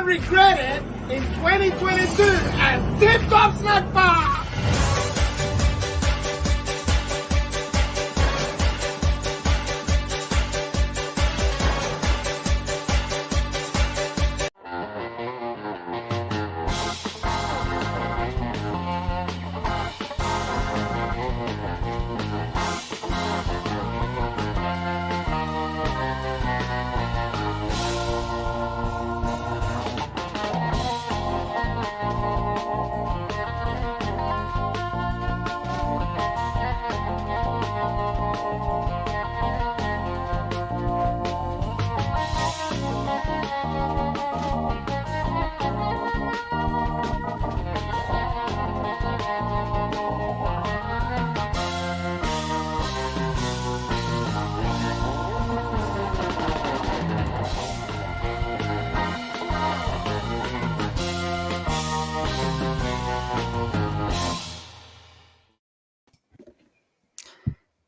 regret it in 2022 and tip-top snack bar.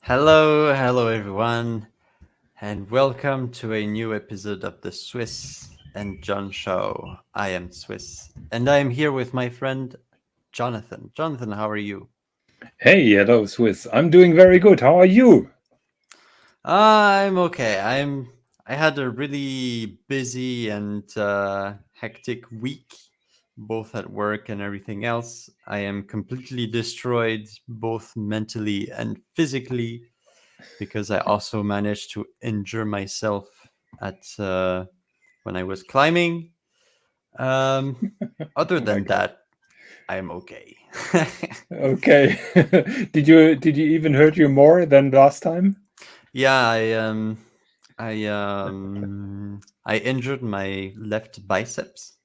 Hello everyone, and welcome to a new episode of the Swis and John Show. I am Swis, and I am here with my friend Jonathan. Jonathan, how are you? Hey, hello Swis. I'm doing very good. How are you? I'm okay. I had a really busy and hectic week, both at work and everything else. I am completely destroyed, both mentally and physically, because I also managed to injure myself at when I was climbing. Other than that, I'm okay. Okay. Did you even hurt you more than last time? Yeah, I injured my left biceps.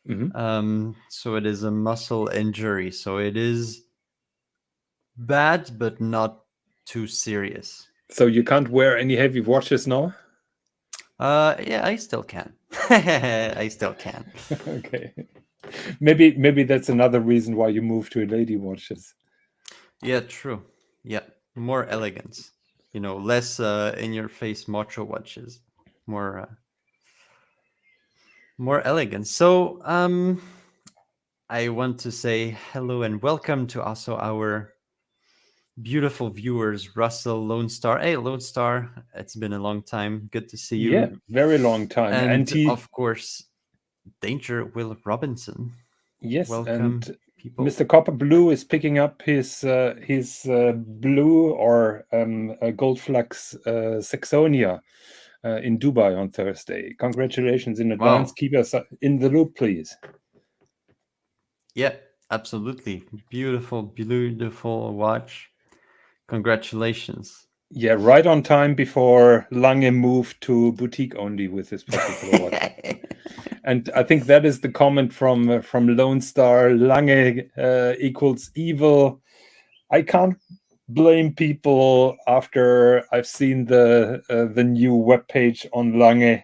So it is a muscle injury. So it is bad, but not too serious. So you can't wear any heavy watches now? Yeah, I still can. I still can. Okay. Maybe that's another reason why you moved to lady watches. Yeah, true. Yeah, more elegance. You know, less in-your-face macho watches. More elegance. So, I want to say hello and welcome to also our beautiful viewers, Russell, Lone Star. Hey, Lone Star, it's been a long time. Good to see you. Yeah, very long time. And of course, Danger Will Robinson. Yes, welcome, and people. Mr. Copper Blue is picking up his blue or gold flax Saxonia in Dubai on Thursday. Congratulations in advance. Wow. Keep us in the loop, please. Yeah, absolutely. Beautiful watch. Congratulations. Yeah, right on time before Lange moved to boutique only with this particular watch. And I think that is the comment from Lone Star. Lange equals evil. I can't blame people after I've seen the new webpage on Lange.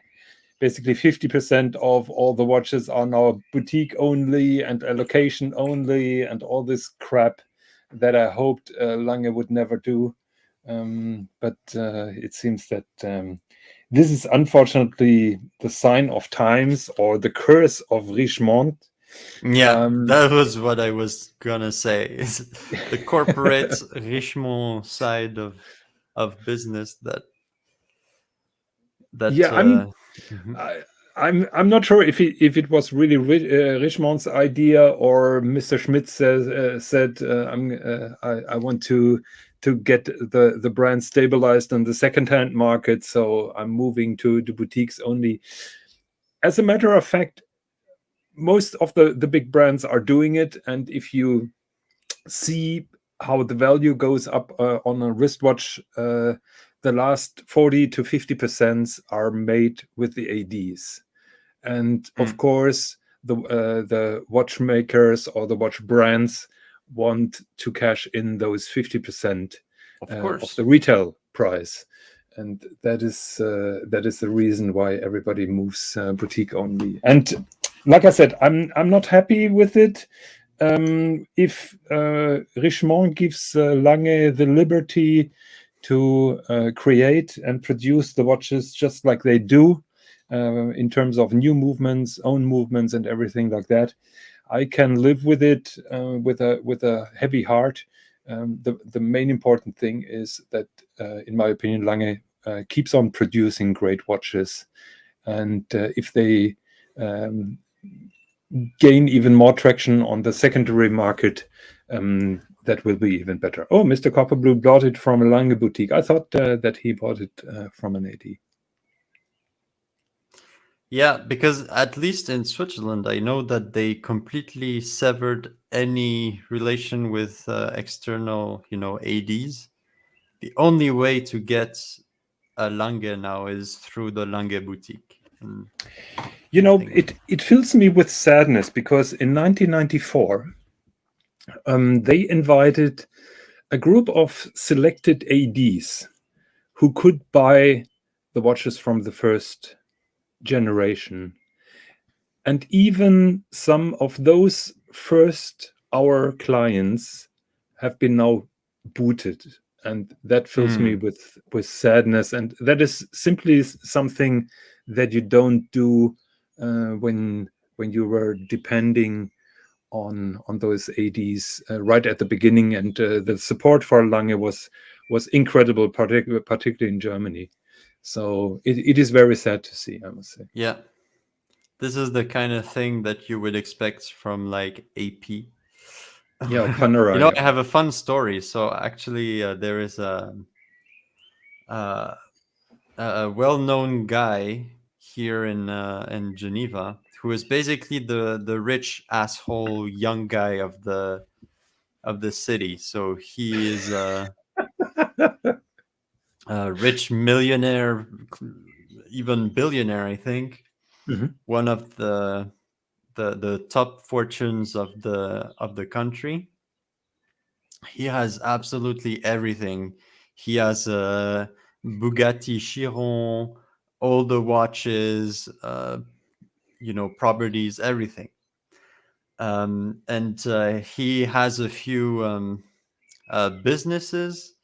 Basically 50% of all the watches are now boutique only and allocation only and all this crap that I hoped Lange would never do. But it seems that this is unfortunately the sign of times or the curse of Richemont. Yeah, that was what I was gonna say. It's the corporate Richemont side of business that yeah, I'm not sure if it was really Richemont's idea or Mr. Schmidt said I want to get the brand stabilized in the secondhand market, so I'm moving to the boutiques only. As a matter of fact, most of the big brands are doing it, and if you see how the value goes up on a wristwatch, the last 40 to 50% are made with the ADs. And of course, the watchmakers or the watch brands want to cash in those 50% of the retail price. And that is the reason why everybody moves boutique only. And like I said, I'm not happy with it. If Richemont gives Lange the liberty to create and produce the watches just like they do, in terms of new movements, own movements, and everything like that. I can live with it with a heavy heart. The main important thing is that, in my opinion, Lange keeps on producing great watches, and if they gain even more traction on the secondary market, that will be even better. Oh, Mr. Copperblue bought it from a Lange boutique. I thought that he bought it from an AD. Yeah, because at least in Switzerland, I know that they completely severed any relation with external, ADs. The only way to get a Lange now is through the Lange boutique. And it fills me with sadness because in 1994, they invited a group of selected ADs who could buy the watches from the first generation. And even some of those first our clients have been now booted. And that fills me with sadness. And that is simply something that you don't do when you were depending on those ADs right at the beginning. And the support for Lange was incredible, particularly in Germany. So it is very sad to see, I must say. Yeah. This is the kind of thing that you would expect from like AP. Yeah, Panerai. I have a fun story. So actually, there is a well-known guy here in Geneva who is basically the rich asshole young guy of the city. So he is a rich millionaire, even billionaire, I think. Mhm. One of the top fortunes of the country. He has absolutely everything. He has a Bugatti Chiron, all the watches, properties, everything. And he has a few businesses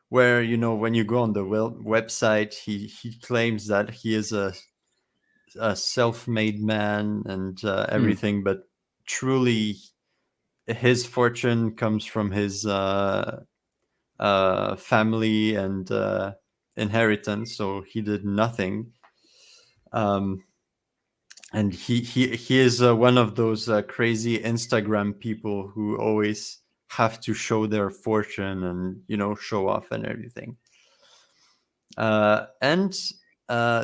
where, when you go on the website, he claims that he is a self-made man and everything, but truly his fortune comes from his family and inheritance, so he did nothing. And he is one of those crazy Instagram people who always have to show their fortune and show off and everything. And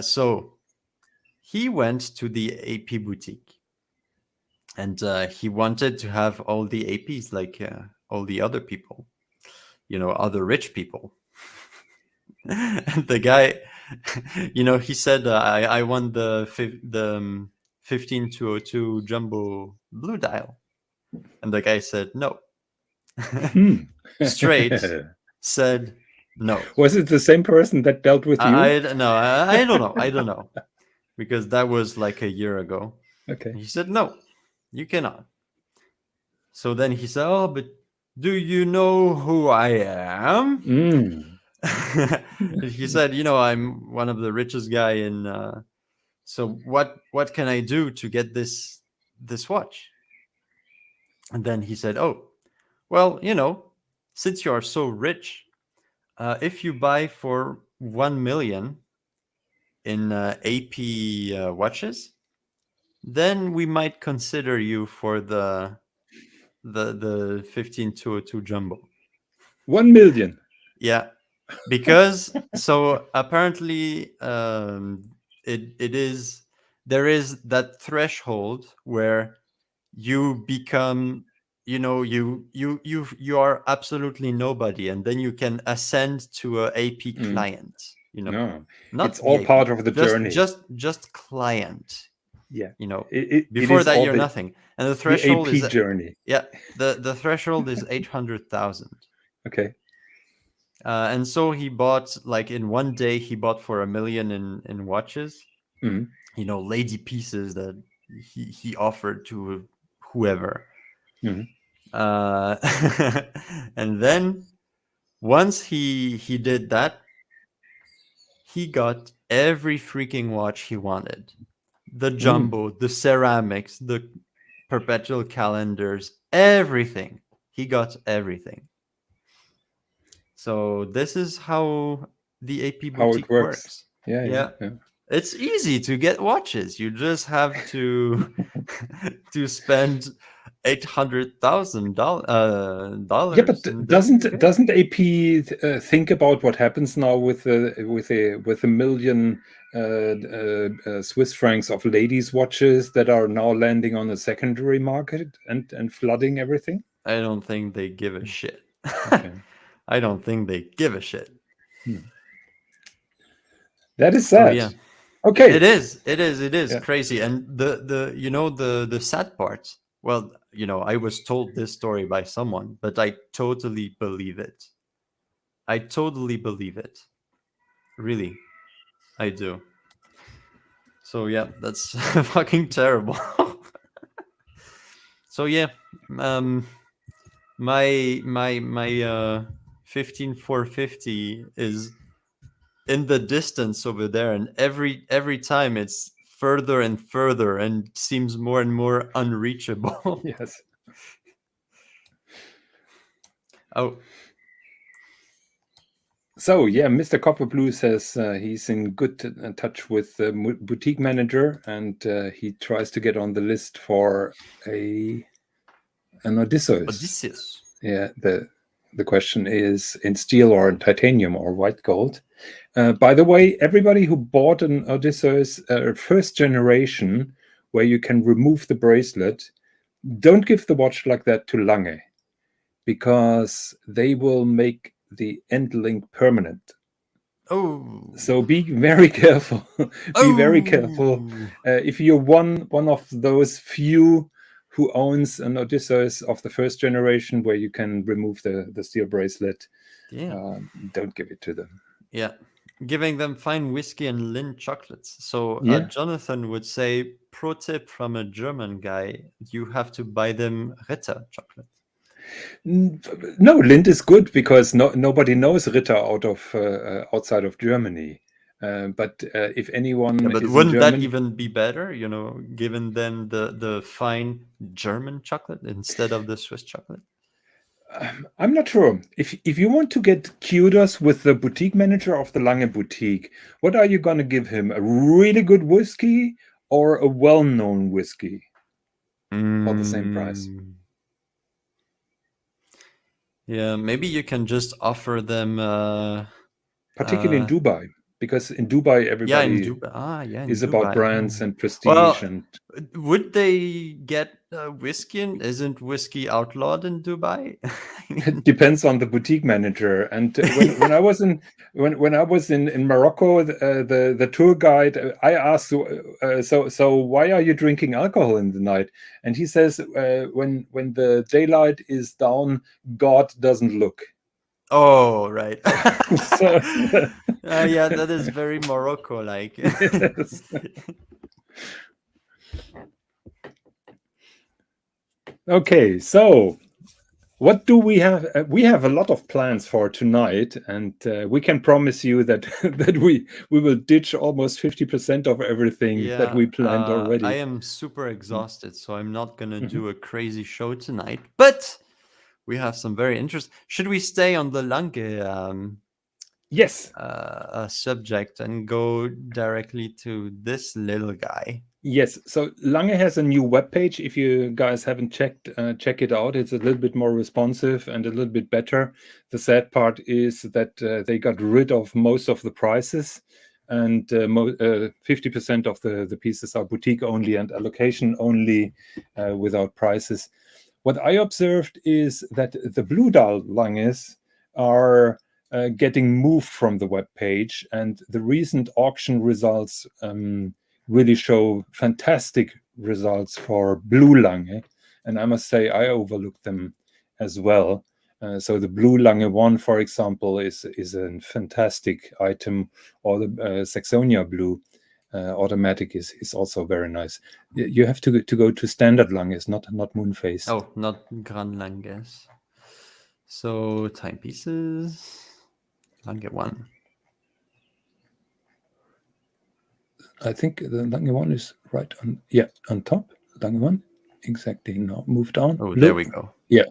so he went to the AP boutique, and he wanted to have all the APs like all the other people, other rich people. And the guy, he said, I won the 15202 jumbo blue dial. And the guy said, no. Straight said, no. Was it the same person that dealt with you? I don't know. I don't know. Because that was like a year ago. Okay. He said, no, you cannot. So then he said, oh, but do you know who I am? He said, I'm one of the richest guy in. So what can I do to get this watch? And then he said, oh, well, since you are so rich, if you buy for 1 million in AP watches, then we might consider you for the 15202 jumbo. 1 million. Yeah, because so apparently there is that threshold where you become, you are absolutely nobody, and then you can ascend to a AP client. No, not it's all VIP, part of the journey. just client. Yeah, Before that you're the, nothing, and the threshold the AP is journey. Yeah, the threshold is 800,000. Okay. And so he bought, like in one day, he bought for 1 million in watches. Lady pieces that he offered to whoever. And then once he did that, he got every freaking watch he wanted. The jumbo, the ceramics, the perpetual calendars, everything. He got everything. So this is how the AP How it boutique works. works. Yeah. It's easy to get watches. You just have to to spend Yeah, but $800,000, and then you get. doesn't AP think about what happens now with a million Swiss francs of ladies' watches that are now landing on the secondary market and flooding everything? I don't think they give a shit. Okay. I don't think they give a shit. That is So sad. yeah, Okay. it is Yeah. crazy. And the sad part. Well, I was told this story by someone, but I totally believe it. I totally believe it. Really, I do. So yeah, that's fucking terrible. So yeah, um, my 15450 is in the distance over there, and every time it's further and further and seems more and more unreachable. Yes. Oh, So yeah, Mr. Copperblue says he's in good touch with the boutique manager, and he tries to get on the list for an Odysseus. Odysseus. Yeah, the question is in steel or in titanium or white gold. By the way, everybody who bought an Odysseus first generation, where you can remove the bracelet, don't give the watch like that to Lange, because they will make the end link permanent. Oh, So be very careful. Be very careful. If you're one of those few who owns an Odysseus of the first generation, where you can remove the steel bracelet, don't give it to them. Yeah, giving them fine whiskey and Lindt chocolates. So Yeah. Jonathan would say, pro tip from a German guy: you have to buy them Ritter chocolate. No, Lindt is good because nobody knows Ritter outside of Germany. But if anyone Yeah, but is in wouldn't that German, even be better? Giving them the fine German chocolate instead of the Swiss chocolate. I'm not sure. If you want to get kudos with the boutique manager of the Lange boutique, what are you going to give him? A really good whiskey or a well-known whiskey for the same price? Yeah, maybe you can just offer them. Particularly in Dubai, because in Dubai everybody in is about Dubai. brands and prestige. Well, And would they get whiskey? Isn't whiskey outlawed in Dubai? it depends on the boutique manager. And when I was in Morocco, the tour guide, I asked, so why are you drinking alcohol in the night? And he says, when the daylight is down, God doesn't look. Oh, right. So, yeah, that is very Morocco-like. yes. Okay, so what do we have? We have a lot of plans for tonight, and we can promise you that that we will ditch almost 50% of everything that we planned already. I am super exhausted, so I'm not gonna do a crazy show tonight. But we have some very interesting. Should we stay on the Lange Yes. subject and go directly to this little guy? Yes, so Lange has a new webpage. If you guys haven't checked, check it out. It's a little bit more responsive and a little bit better. The sad part is that they got rid of most of the prices, and 50% of the pieces are boutique only and allocation only, without prices. What I observed is that the Blue Dial Langes are getting moved from the webpage, and the recent auction results really show fantastic results for Blue Lange, and I must say I overlooked them as well. So the Blue Lange 1, for example, is a fantastic item, or the Saxonia Blue automatic is also very nice. You have to go to standard Langes, not moon-faced. Oh, not Grand Langes. So timepieces, Lange 1. I think the Lange one is right on. Yeah, on top. Lange one, exactly. Now move down. Oh, Blue. there we go. Yeah.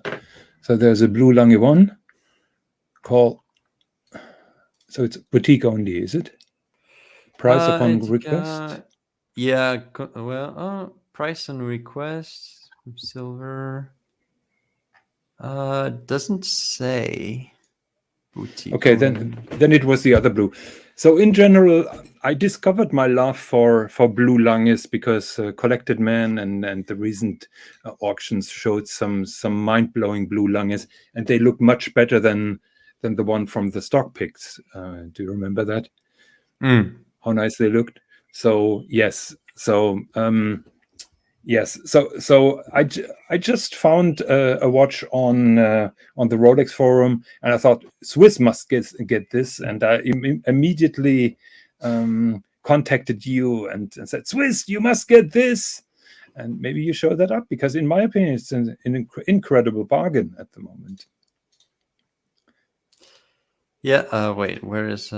So there's a blue Lange one. Call. So it's boutique only, is it? Price upon request. Yeah. Price on request. Silver. Doesn't say. Boutique. Okay, then it was the other blue. So in general, I discovered my love for blue Langes because Collected Man and the recent auctions showed some mind-blowing blue Langes, and they look much better than the one from the stock picks. Do you remember that? How nice they looked. So yes. So yes. So I just found a watch on the Rolex forum, and I thought Swis must get this, and I immediately contacted you and said, Swis, you must get this, and maybe you show that up, because in my opinion it's an incredible bargain at the moment. Yeah. Wait. Where is?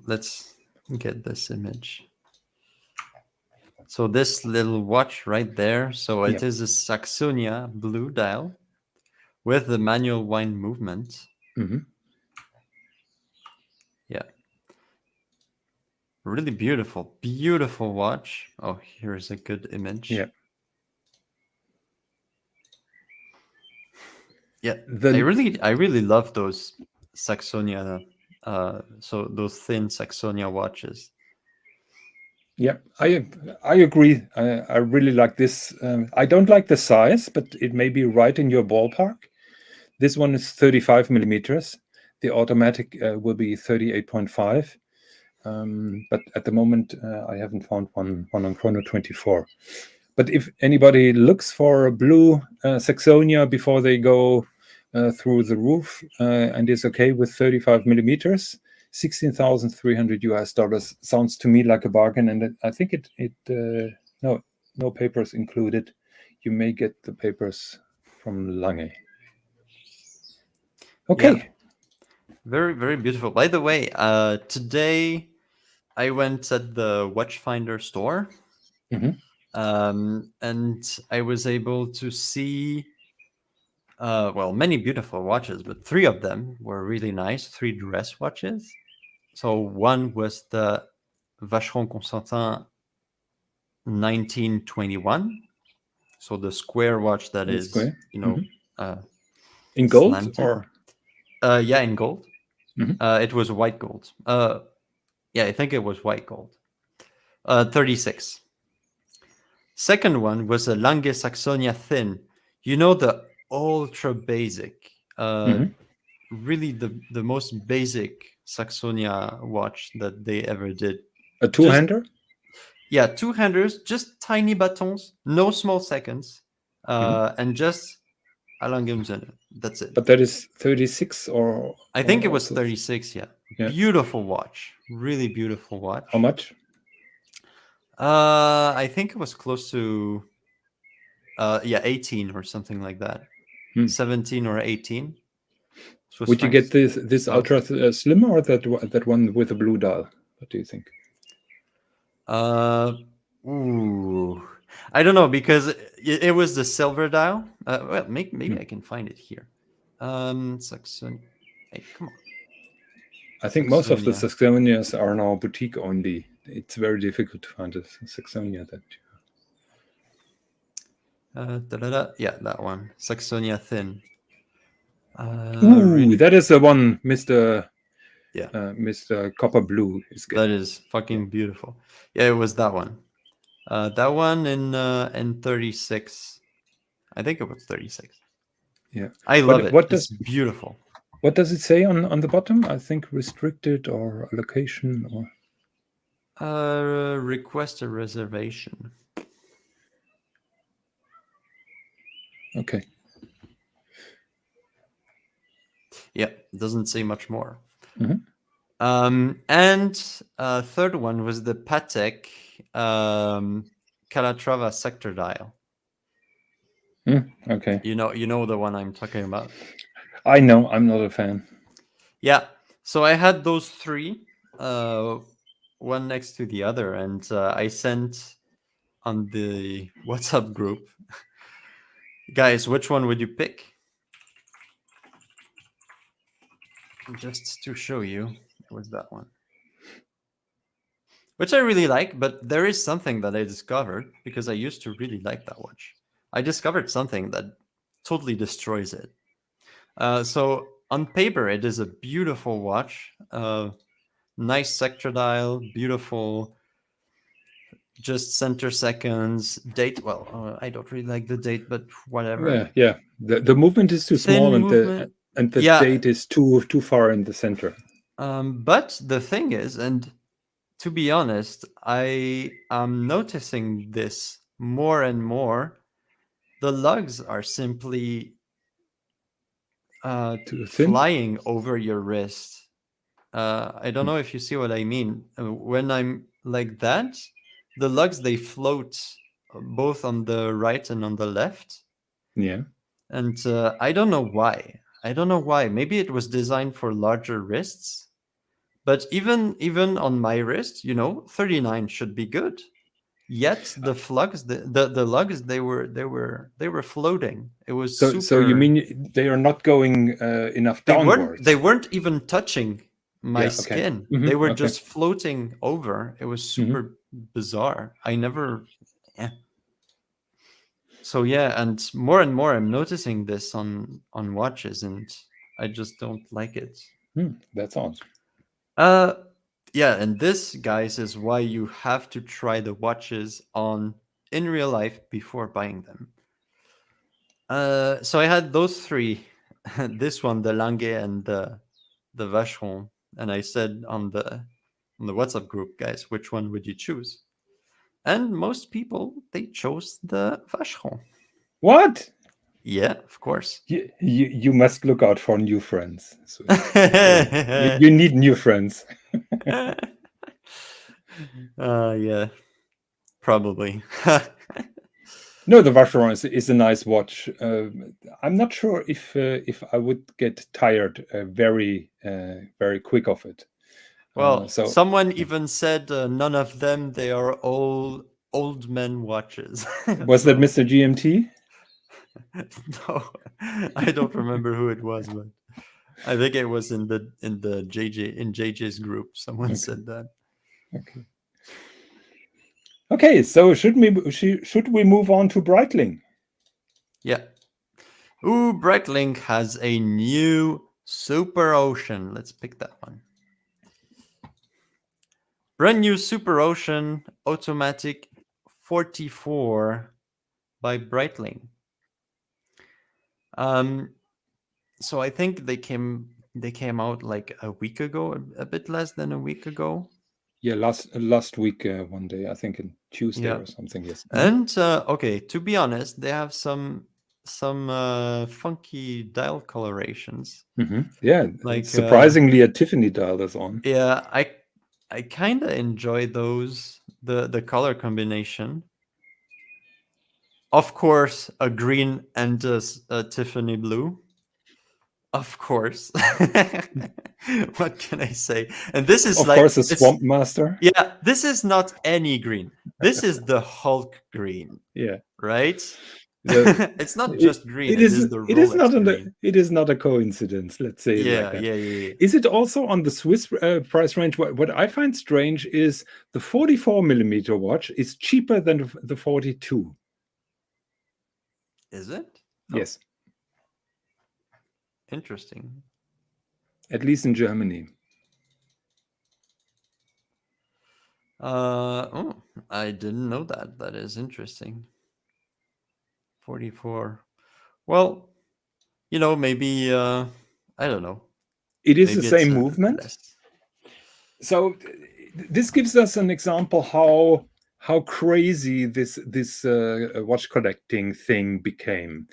Let's get this image. So this little watch right there. So it is a Saxonia blue dial with the manual wind movement. Yeah. Really beautiful watch. Oh, here's a good image. Yeah. Yeah. I really love those Saxonia. So those thin Saxonia watches. Yeah, I agree. I really like this. I don't like the size, but it may be right in your ballpark. This one is 35 millimeters. The automatic will be 38.5. But at the moment, I haven't found one on Chrono 24. But if anybody looks for a blue Saxonia before they go through the roof and is okay with 35 millimeters, $16,300 sounds to me like a bargain, and I think no papers included. You may get the papers from Lange. Okay. Yeah. Very, very beautiful. By the way, today I went at the Watchfinder store, and I was able to see many beautiful watches, but 3 of them were really nice, 3 dress watches. So one was the Vacheron Constantin 1921. So the square watch that is, square. in gold slanted. or? Yeah, in gold. It was white gold. Yeah, I think it was white gold. 36. Second one was a Lange Saxonia thin. The ultra basic, really the most basic Saxonia watch that they ever did. A two-hander? Yeah, 2-handers, just tiny batons, no small seconds, and just a Lange. That's it. But that is 36 or? I think it was 36, yeah. Beautiful watch. Really beautiful watch. How much? I think it was close to 18 or something like that. 17 or 18. Would you get this ultra slim or that one with a blue dial? What do you think? I don't know, because it was the silver dial. Well, maybe I can find it here. Saxon. Hey, come on. I think most of the Saxonias are now boutique only. It's very difficult to find a Saxonia that. Yeah, that one. Saxonia thin. That is the one, Mr. Yeah. Mr. Copper Blue is getting. That is fucking beautiful. Yeah, it was that one. That one in 36. I think it was 36. Yeah. I love it. It's beautiful. What does it say on the bottom? I think restricted or allocation or request a reservation. Okay. Yeah, doesn't say much more. And third one was the Patek Calatrava sector dial. Okay. You know the one I'm talking about. I know. I'm not a fan. Yeah. So I had those 3. one next to the other, and I sent on the WhatsApp group, guys, which one would you pick? Just to show you, it was that one, which I really like. But there is something that I discovered, because I used to really like that watch. I discovered something that totally destroys it. So on paper, it is a beautiful watch, nice sector dial, beautiful, just center seconds, date. Well, I don't really like the date, but whatever. Yeah. The movement is too small, Thin and movement. the Yeah. date is too far in the center. But the thing is, and to be honest, I am noticing this more and more. The lugs are simply Too thin. flying over your wrist. I don't know if you see what I mean. When I'm like that, the lugs, they float both on the right and on the left. Yeah. And I don't know why. I don't know why. Maybe it was designed for larger wrists. But even on my wrist, 39 should be good. Yet the lugs, the lugs, they were floating. It was super. So you mean they are not going enough downwards? They weren't even touching my Yeah, okay. skin. Mhm, They were okay. just floating over. It was super bizarre. I never. Yeah. So yeah, and more I'm noticing this on watches, and I just don't like it. That's odd. Yeah, and this, guys, is why you have to try the watches on in real life before buying them. So I had those three, this one, the Lange and the Vacheron, and I said on the WhatsApp group, guys, which one would you choose? And most people, they chose the Vacheron. What? Yeah, of course. You must look out for new friends. So, you need new friends. Yeah, probably. No, the Vacheron is a nice watch. I'm not sure if I would get tired very quick of it. Well, So someone even said none of them, they are all old men watches. was that Mr. GMT? No, I don't remember who it was, but I think it was in the JJ's group. Someone said that. Okay. Okay, so should we move on to Breitling? Yeah. Ooh, Breitling has a new Super Ocean. Let's pick that one. Brand new Super Ocean Automatic 44 by Breitling. So I think they came out like a week ago, a bit less than a week ago. Yeah, last week, one day, I think on Tuesday or something. Yes. And okay, to be honest, they have some funky dial colorations. Yeah, like surprisingly, a Tiffany dial is on. Yeah, I kind of enjoy those, the color combination. Of course, a green and a Tiffany blue. Of course. What can I say? And this is of like, course, a Swamp Master. Yeah, this is not any green. This is the Hulk green. Yeah. Right? It's not just green. It is the Rolex green. It is not a coincidence. Let's say it like that. Yeah. Is it also on the Swiss price range? What I find strange is the 44mm watch is cheaper than the 42. Is it? Yes. Interesting. At least in Germany. Oh, I didn't know that. That is interesting. 44. Well, maybe I don't know. It is the same movement. Less. So this gives us an example how crazy this watch collecting thing became.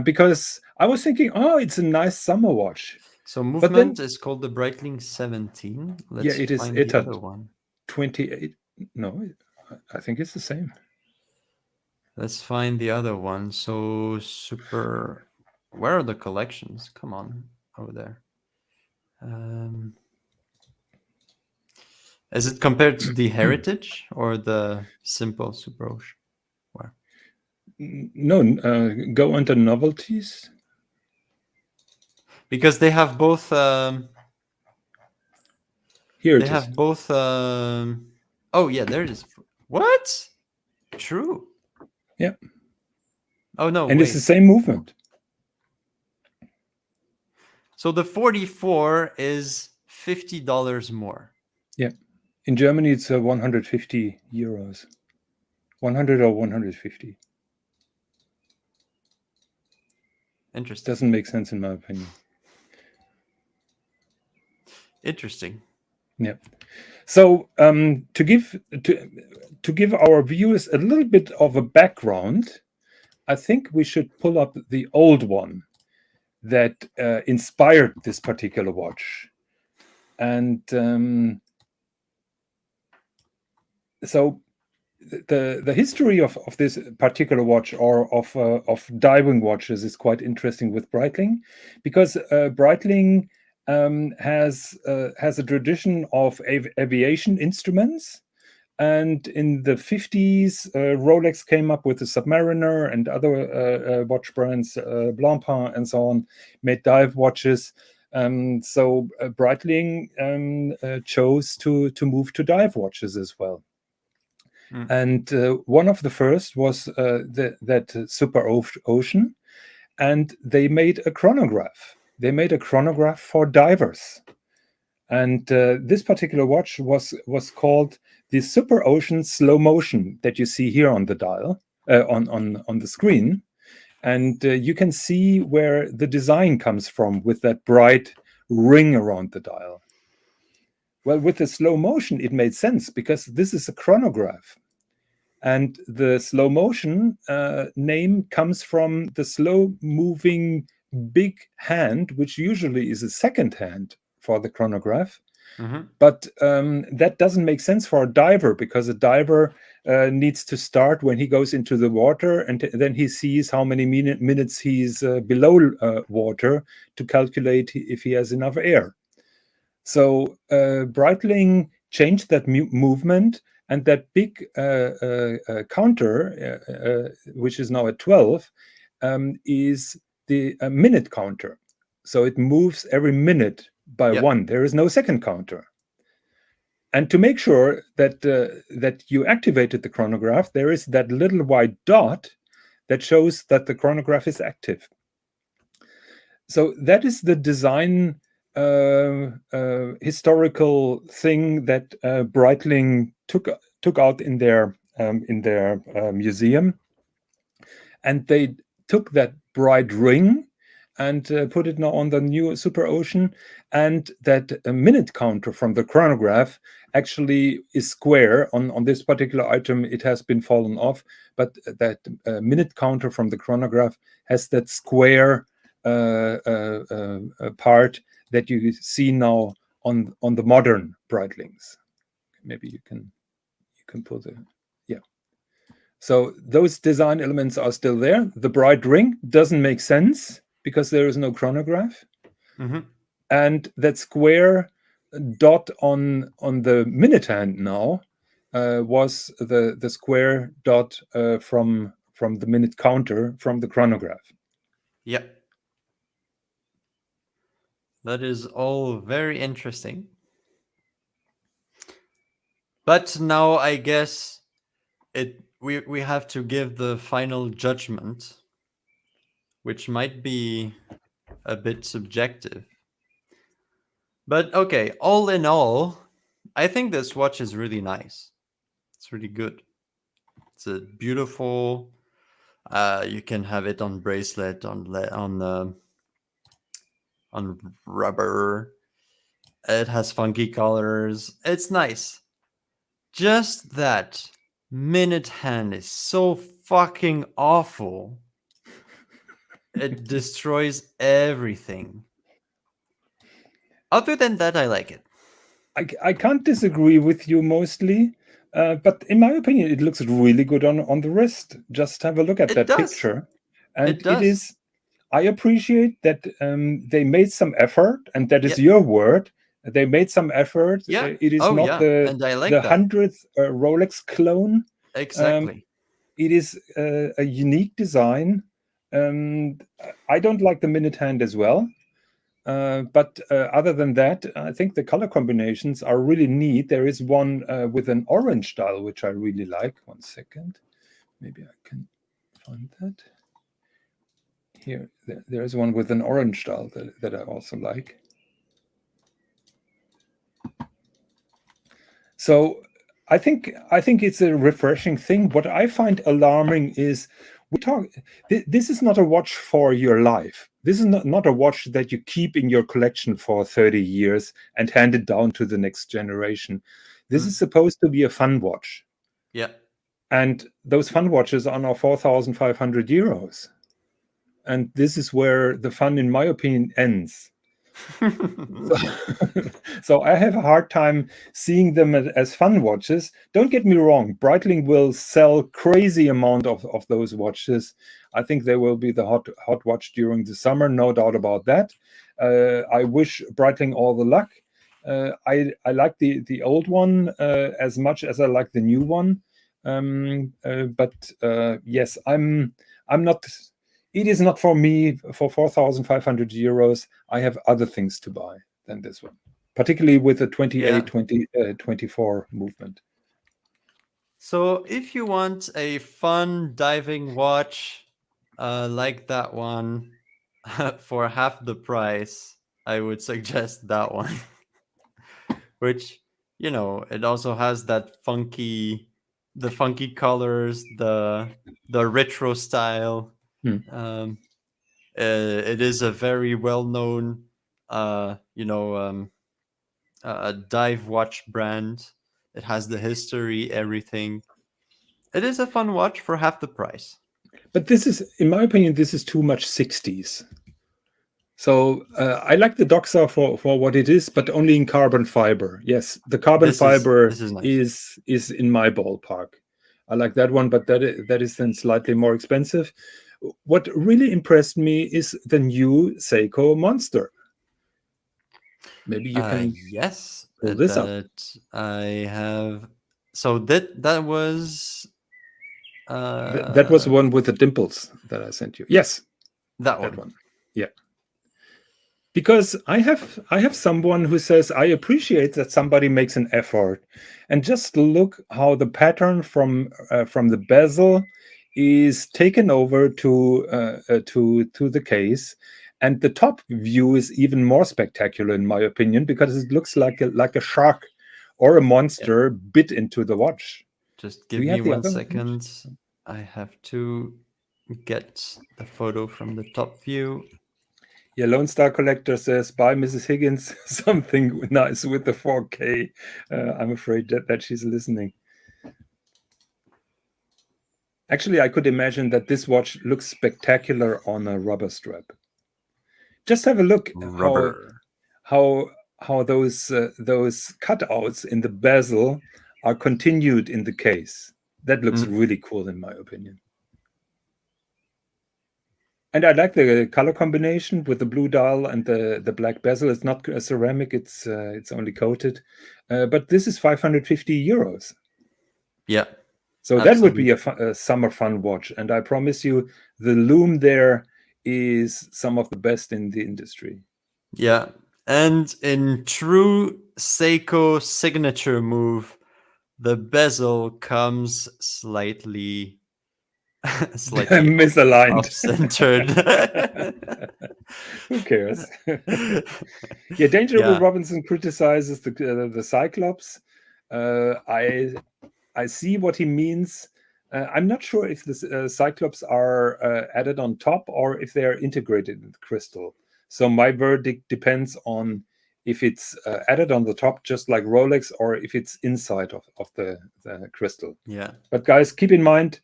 Because I was thinking, oh, it's a nice summer watch. So movement is called the Breitling 17. Let's it is find the other one. 28. No, I think it's the same. Let's find the other one. So super. Where are the collections? Come on, over there. Is it compared to the Heritage or the simple Super Ocean? Where? No, go under novelties. Because they have both. Here They it is. have both. Oh yeah, there it is. What? True. Yeah. Oh no, And wait. it's the same movement. So the 44 is $50 more. Yeah. In Germany, it's 150 euros. 100 or 150. Interesting. Doesn't make sense in my opinion. Interesting. Yeah. So to give our viewers a little bit of a background, I think we should pull up the old one that inspired this particular watch. And so the history of this particular watch, or of diving watches, is quite interesting with Breitling, because Breitling has a tradition of aviation instruments. And in the 50s, Rolex came up with the Submariner, and other watch brands, Blancpain and so on, made dive watches. So Breitling chose to move to dive watches as well. And one of the first was that Super Ocean, and they made a chronograph. They made a chronograph for divers. And this particular watch was called the Super Ocean Slow Motion, that you see here on the dial, on the screen. And you can see where the design comes from, with that bright ring around the dial. Well, with the slow motion, it made sense, because this is a chronograph. And the slow motion name comes from the slow-moving big hand, which usually is a second hand for the chronograph. But that doesn't make sense for a diver, because a diver needs to start when he goes into the water, and then he sees how many minutes he's below water to calculate if he has enough air. So Breitling changed that movement, and that big counter, which is now at 12, is the minute counter. So it moves every minute by one. There is no second counter. And to make sure that that you activated the chronograph, there is that little white dot that shows that the chronograph is active. So that is the design historical thing that Breitling took out in their museum, and they took that bright ring and put it now on the new Super Ocean. And that minute counter from the chronograph actually is square. On this particular item, it has been fallen off, but that minute counter from the chronograph has that square part that you see now on the modern Breitlings. Maybe you can pull the, yeah. So those design elements are still there. The bright ring doesn't make sense because there is no chronograph. And that square dot on the minute hand now was the square dot from the minute counter from the chronograph. Yep. That is all very interesting. But now I guess we have to give the final judgment, which might be a bit subjective. But okay, all in all, I think this watch is really nice. It's really good. It's a beautiful. You can have it on bracelet, on rubber. It has funky colors. It's nice. Just that minute hand is so fucking awful. It destroys everything. Other than that, I like it. I can't disagree with you mostly, but in my opinion, it looks really good on the wrist. Just have a look at that picture. And it is, I appreciate that they made some effort, and that is your word, They made some effort. Yeah. It is Oh, not yeah. the And I like the that. 100th Rolex clone. Exactly. It is a unique design. I don't like the minute hand as well. But other than that, I think the color combinations are really neat. There is one with an orange dial, which I really like. 1 second. Maybe I can find that. Here, there is one with an orange dial that I also like. So I think it's a refreshing thing. What I find alarming is this is not a watch for your life. This is not a watch that you keep in your collection for 30 years and hand it down to the next generation. This is supposed to be a fun watch. Yeah. And those fun watches are now 4,500 euros. And this is where the fun, in my opinion, ends. So I have a hard time seeing them as fun watches. Don't get me wrong, Breitling will sell crazy amount of those watches. I think they will be the hot watch during the summer, no doubt about that. I wish Breitling all the luck. I like the old one as much as I like the new one. But yes, I'm not. It is not for me. For 4,500 euros, I have other things to buy than this one, particularly with the 24 movement. So if you want a fun diving watch like that one for half the price, I would suggest that one. Which, it also has that funky colors, the retro style. It is a very well-known, dive watch brand. It has the history, everything. It is a fun watch for half the price. But this is, in my opinion, this is too much 60s. So I like the Doxa for what it is, but only in carbon fiber. Yes, the carbon fiber is nice. is in my ballpark. I like that one, but that is then slightly more expensive. What really impressed me is the new Seiko Monster. Maybe you can yes, pull this up. I have. So that was that was the one with the dimples that I sent you. Yes, that one. Yeah. Because I have someone who says, I appreciate that somebody makes an effort, and just look how the pattern from the bezel is taken over to the case, and the top view is even more spectacular in my opinion, because it looks like a shark or a monster bit into the watch. Just give me 1 second. I have to get the photo from the top view. Yeah, Lone Star Collector says, "Bye, Mrs. Higgins. Something nice with the 4K." I'm afraid that she's listening. Actually, I could imagine that this watch looks spectacular on a rubber strap. Just have a look how those cutouts in the bezel are continued in the case. That looks really cool in my opinion. And I like the color combination with the blue dial and the black bezel. It's not a ceramic; it's only coated. But this is 550 euros. Yeah. So that would be a summer fun watch, and I promise you, the lume there is some of the best in the industry. Yeah, and in true Seiko signature move, the bezel comes slightly misaligned, off-centered. Who cares? Yeah, Dangerable Robinson criticizes the Cyclops. I see what he means. I'm not sure if the Cyclops are added on top or if they are integrated in the crystal. So my verdict depends on if it's added on the top, just like Rolex, or if it's inside of the crystal. Yeah. But guys, keep in mind,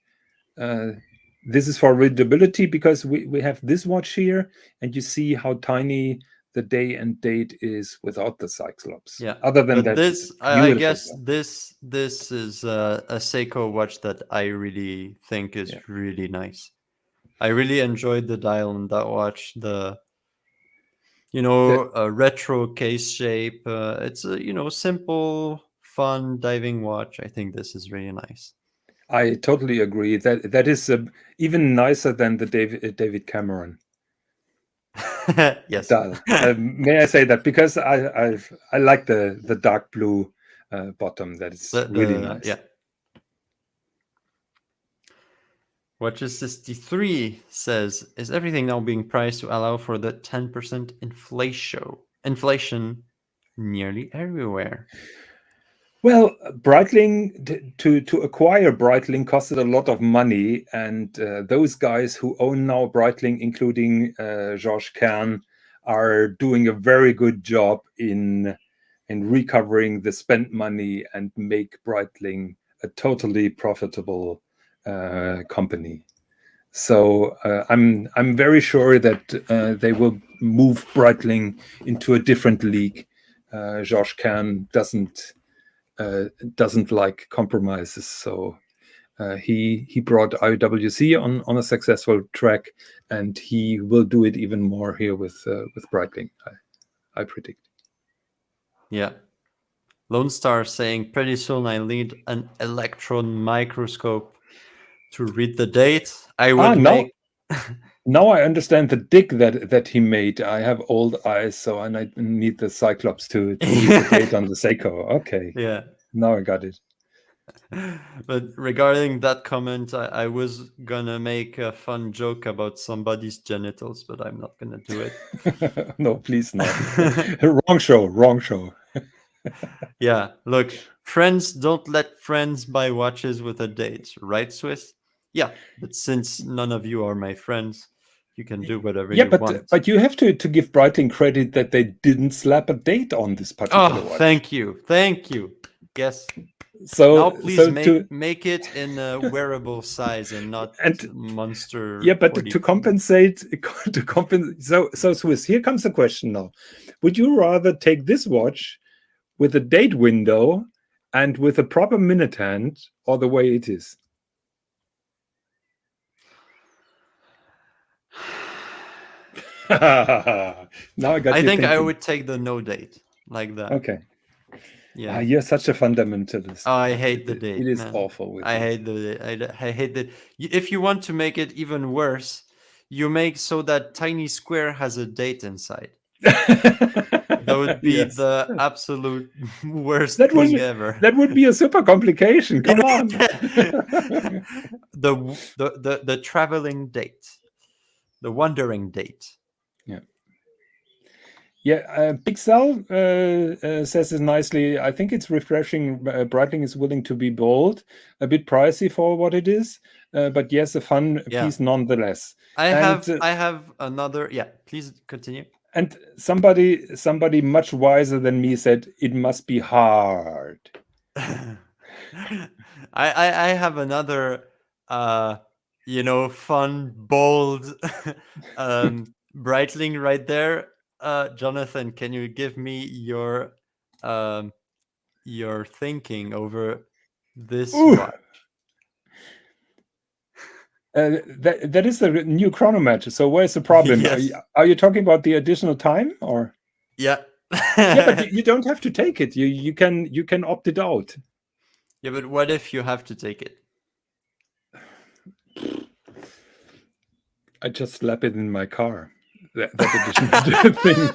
this is for readability, because we have this watch here, and you see how tiny the day and date is without the Cyclops. Yeah. Other than that, this, I guess this is a Seiko watch that I really think is really nice. I really enjoyed the dial in that watch. a retro case shape. It's a simple, fun diving watch. I think this is really nice. I totally agree. That is even nicer than the David Cameron Yes. dial. May I say that, because I like the dark blue bottom. That is really nice. Yeah. Watches 63 says, is everything now being priced to allow for the 10% inflation nearly everywhere? Well, Breitling, to acquire Breitling costed a lot of money, and those guys who own now Breitling, including Georges Kern, are doing a very good job in recovering the spent money and make Breitling a totally profitable company. So I'm very sure that they will move Breitling into a different league. Georges Kern doesn't like compromises, so he brought IWC on a successful track, and he will do it even more here with Breitling. I predict. Yeah. Lone Star saying, pretty soon I need an electron microscope to read the date. I would make. Now I understand the dig that he made. I have old eyes, so I need the Cyclops to read the date on the Seiko. Okay. Yeah. Now I got it. But regarding that comment, I was gonna make a fun joke about somebody's genitals, but I'm not gonna do it. No, please not. Wrong show. Yeah, look, friends don't let friends buy watches with a date, right, Swis? Yeah, but since none of you are my friends, you can do whatever you want. But you have to give Breitling credit that they didn't slap a date on this particular watch. Thank you. Yes. So now please so make it in a wearable size and not monster. Yeah, but 40. to compensate, so Swis, here comes the question now. Would you rather take this watch with a date window and with a proper minute hand, or the way it is? Now I think I would take the no date like that. Okay. Yeah, you're such a fundamentalist. I hate the date. It is man. awful. I hate the. I hate that. If you want to make it even worse, you make so that tiny square has a date inside. That would be the absolute worst thing ever. That would be a super complication. Come on. the traveling date, the wandering date. Yeah, Pixel says it nicely. I think it's refreshing. Breitling is willing to be bold, a bit pricey for what it is, but yes, a fun piece nonetheless. I have another. Yeah, please continue. And somebody much wiser than me said it must be hard. I have another fun, bold Breitling right there. Jonathan, can you give me your thinking over this watch? That is the new chronometer. So where's the problem? Yes. Are you talking about the additional time, or? Yeah. Yeah, but you don't have to take it. You can opt it out. Yeah, but what if you have to take it? I just slap it in my car. That additional thing.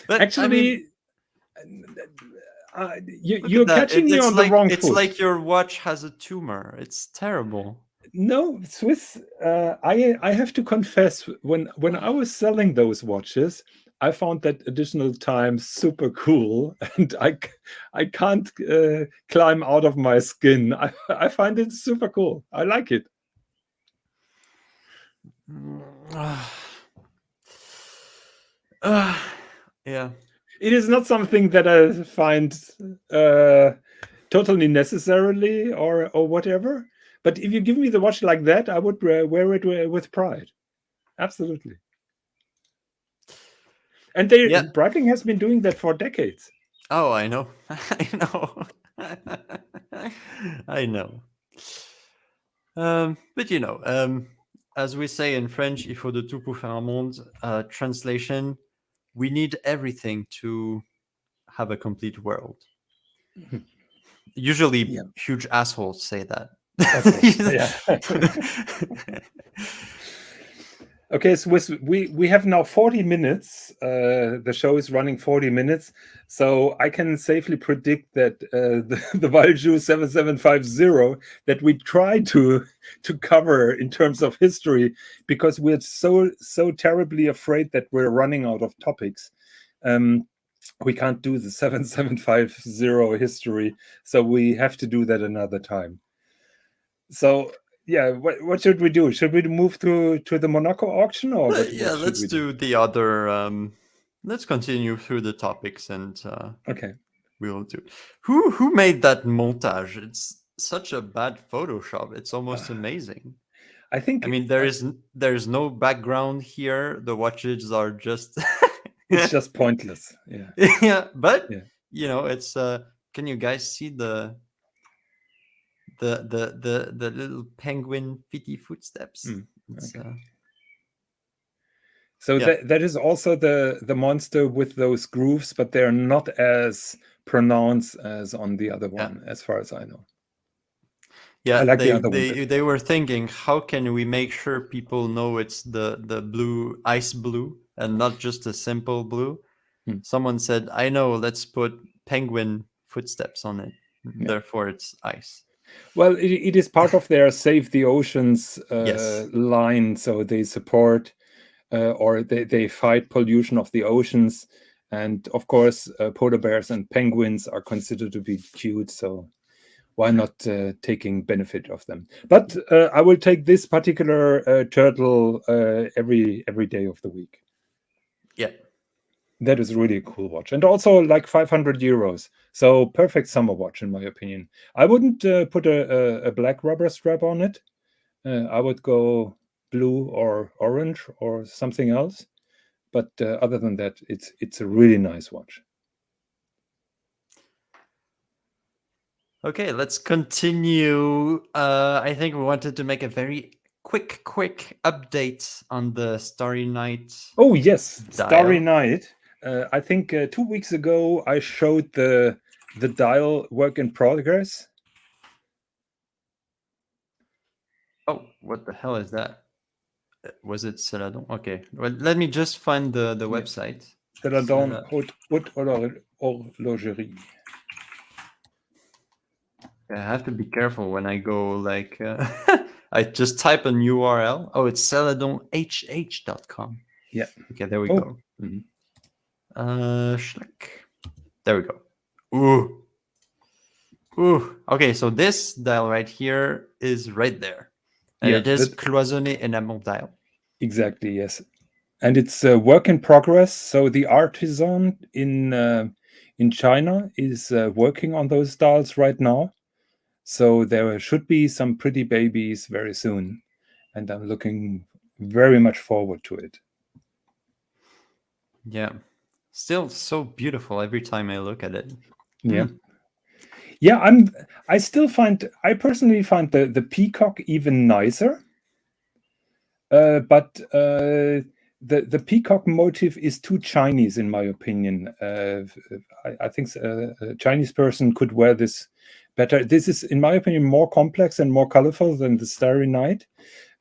But actually, you're catching me on the wrong foot. It's like your watch has a tumor. It's terrible. No, Swis. I have to confess, when I was selling those watches, I found that additional time super cool, and I can't climb out of my skin. I find it super cool. I like it. Yeah. It is not something that I find totally necessarily or whatever. But if you give me the watch like that, I would wear it with pride. Absolutely. And Breitling has been doing that for decades. Oh, I know. I know. I know. But as we say in French, il faut de tout pour faire un monde. Translation: we need everything to have a complete world. Usually, Yeah. huge assholes say that. Okay. Yeah. Okay, so we have now 40 minutes. The show is running 40 minutes, so I can safely predict that the Valjoux 7750 that we try to cover in terms of history, because we're so terribly afraid that we're running out of topics. We can't do the 7750 history, so we have to do that another time. So yeah, what should we do? Should we move to the Monaco auction, or what? Yeah, What should let's we do? do the other. Let's continue through the topics, and Okay. we will do. Who made that montage? It's such a bad Photoshop. It's almost amazing. I think I mean, there's no background here. The watches are just it's just pointless. Yeah. yeah, but Yeah. it's can you guys see the little penguin fitty footsteps? It's, Okay. So yeah. that is also the monster with those grooves, but they're not as pronounced as on the other one, as far as I know. Yeah, I like the other one. they were thinking, how can we make sure people know it's the blue, ice blue, and not just a simple blue? Someone said, I know, let's put penguin footsteps on it. Yeah. Therefore, it's ice. Well, it is part of their Save the Oceans Yes. line, so they support or they fight pollution of the oceans. And of course, polar bears and penguins are considered to be cute, so why not taking benefit of them? But I will take this particular turtle every day of the week. Yeah. That is really a cool watch, and also like 500 euros. So perfect summer watch, in my opinion. I wouldn't put a black rubber strap on it. I would go blue or orange or something else. But other than that, it's a really nice watch. Okay, let's continue. I think we wanted to make a very quick update on the Starry Night. Oh yes, dial. Starry Night. I think 2 weeks ago I showed the dial work in progress. Oh, what the hell is that? Was it Celadon? Okay, well, let me just find the website. Celadon Haute Horlogerie. I have to be careful when I go like I just type an URL. Oh, it's celadonhh.com. Yeah. Okay, there we go. Mm-hmm. Schleck. There we go. Ooh. Okay, so this dial right here is right there. And it is cloisonné enamel dial. Exactly, yes. And it's a work in progress. So the artisan in China is working on those dials right now. So there should be some pretty babies very soon. And I'm looking very much forward to it. Yeah. Still so beautiful every time I look at it. Yeah. Yeah, I personally find the peacock even nicer. But the peacock motif is too Chinese, in my opinion. I think a Chinese person could wear this better. This is, in my opinion, more complex and more colorful than the Starry Night.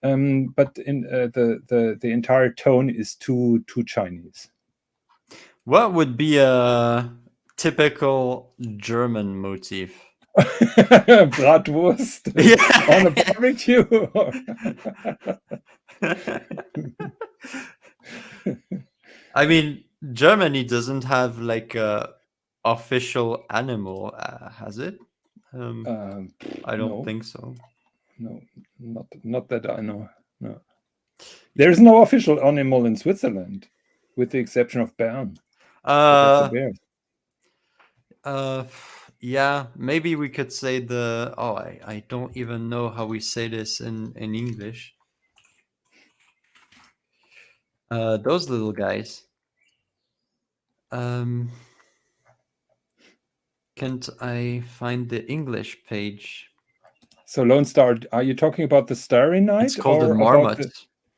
But in the entire tone is too Chinese. What would be a typical German motif? Bratwurst on a barbecue. I mean, Germany doesn't have like a official animal, has it? I don't think so. No, not that I know. No, there is no official animal in Switzerland, with the exception of Bern. That's a bear. Yeah, maybe we could say I don't even know how we say this in English. Those little guys. Can't I find the English page? So Lone Star, are you talking about the Starry Night It's called a or about Marmot,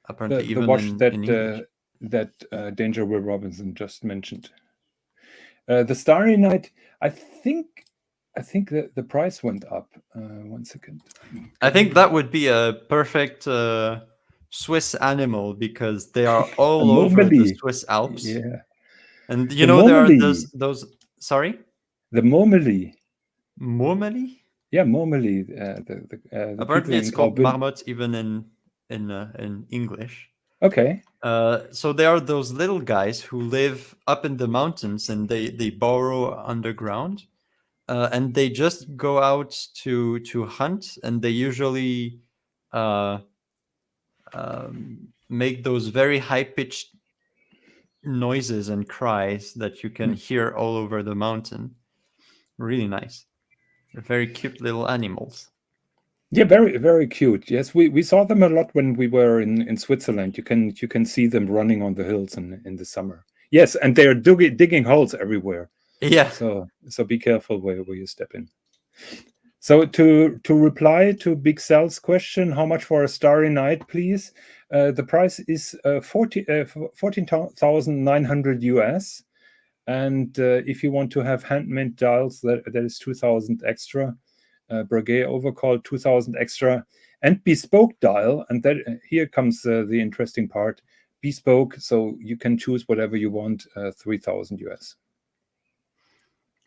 apparently, the even watch in that English. Danger Will Robinson just mentioned? The Starry Night, I think the price went up. 1 second. I think that would be a perfect Swiss animal because they are all over the Momeli. Swiss Alps. Yeah. And The there are Momeli. those sorry? The Momeli. Momeli? Yeah, Momeli. The people Apparently it's in called Graubünden. Marmot even in English. Okay. So they are those little guys who live up in the mountains and they burrow underground. And they just go out to hunt, and they usually make those very high pitched noises and cries that you can hear all over the mountain. Really nice. They're very cute little animals. Yeah, very very cute. Yes, we saw them a lot when we were in Switzerland. You can see them running on the hills in the summer. Yes, and they're digging holes everywhere. Yeah. So be careful where you step in. So to reply to Big Sal's question, how much for a Starry Night, please? The price is 14,900 US. And if you want to have handmade dials, that is 2,000 extra. Breguet overcall 2,000 extra, and bespoke dial. And that here comes the interesting part. Bespoke, so you can choose whatever you want. 3,000 US.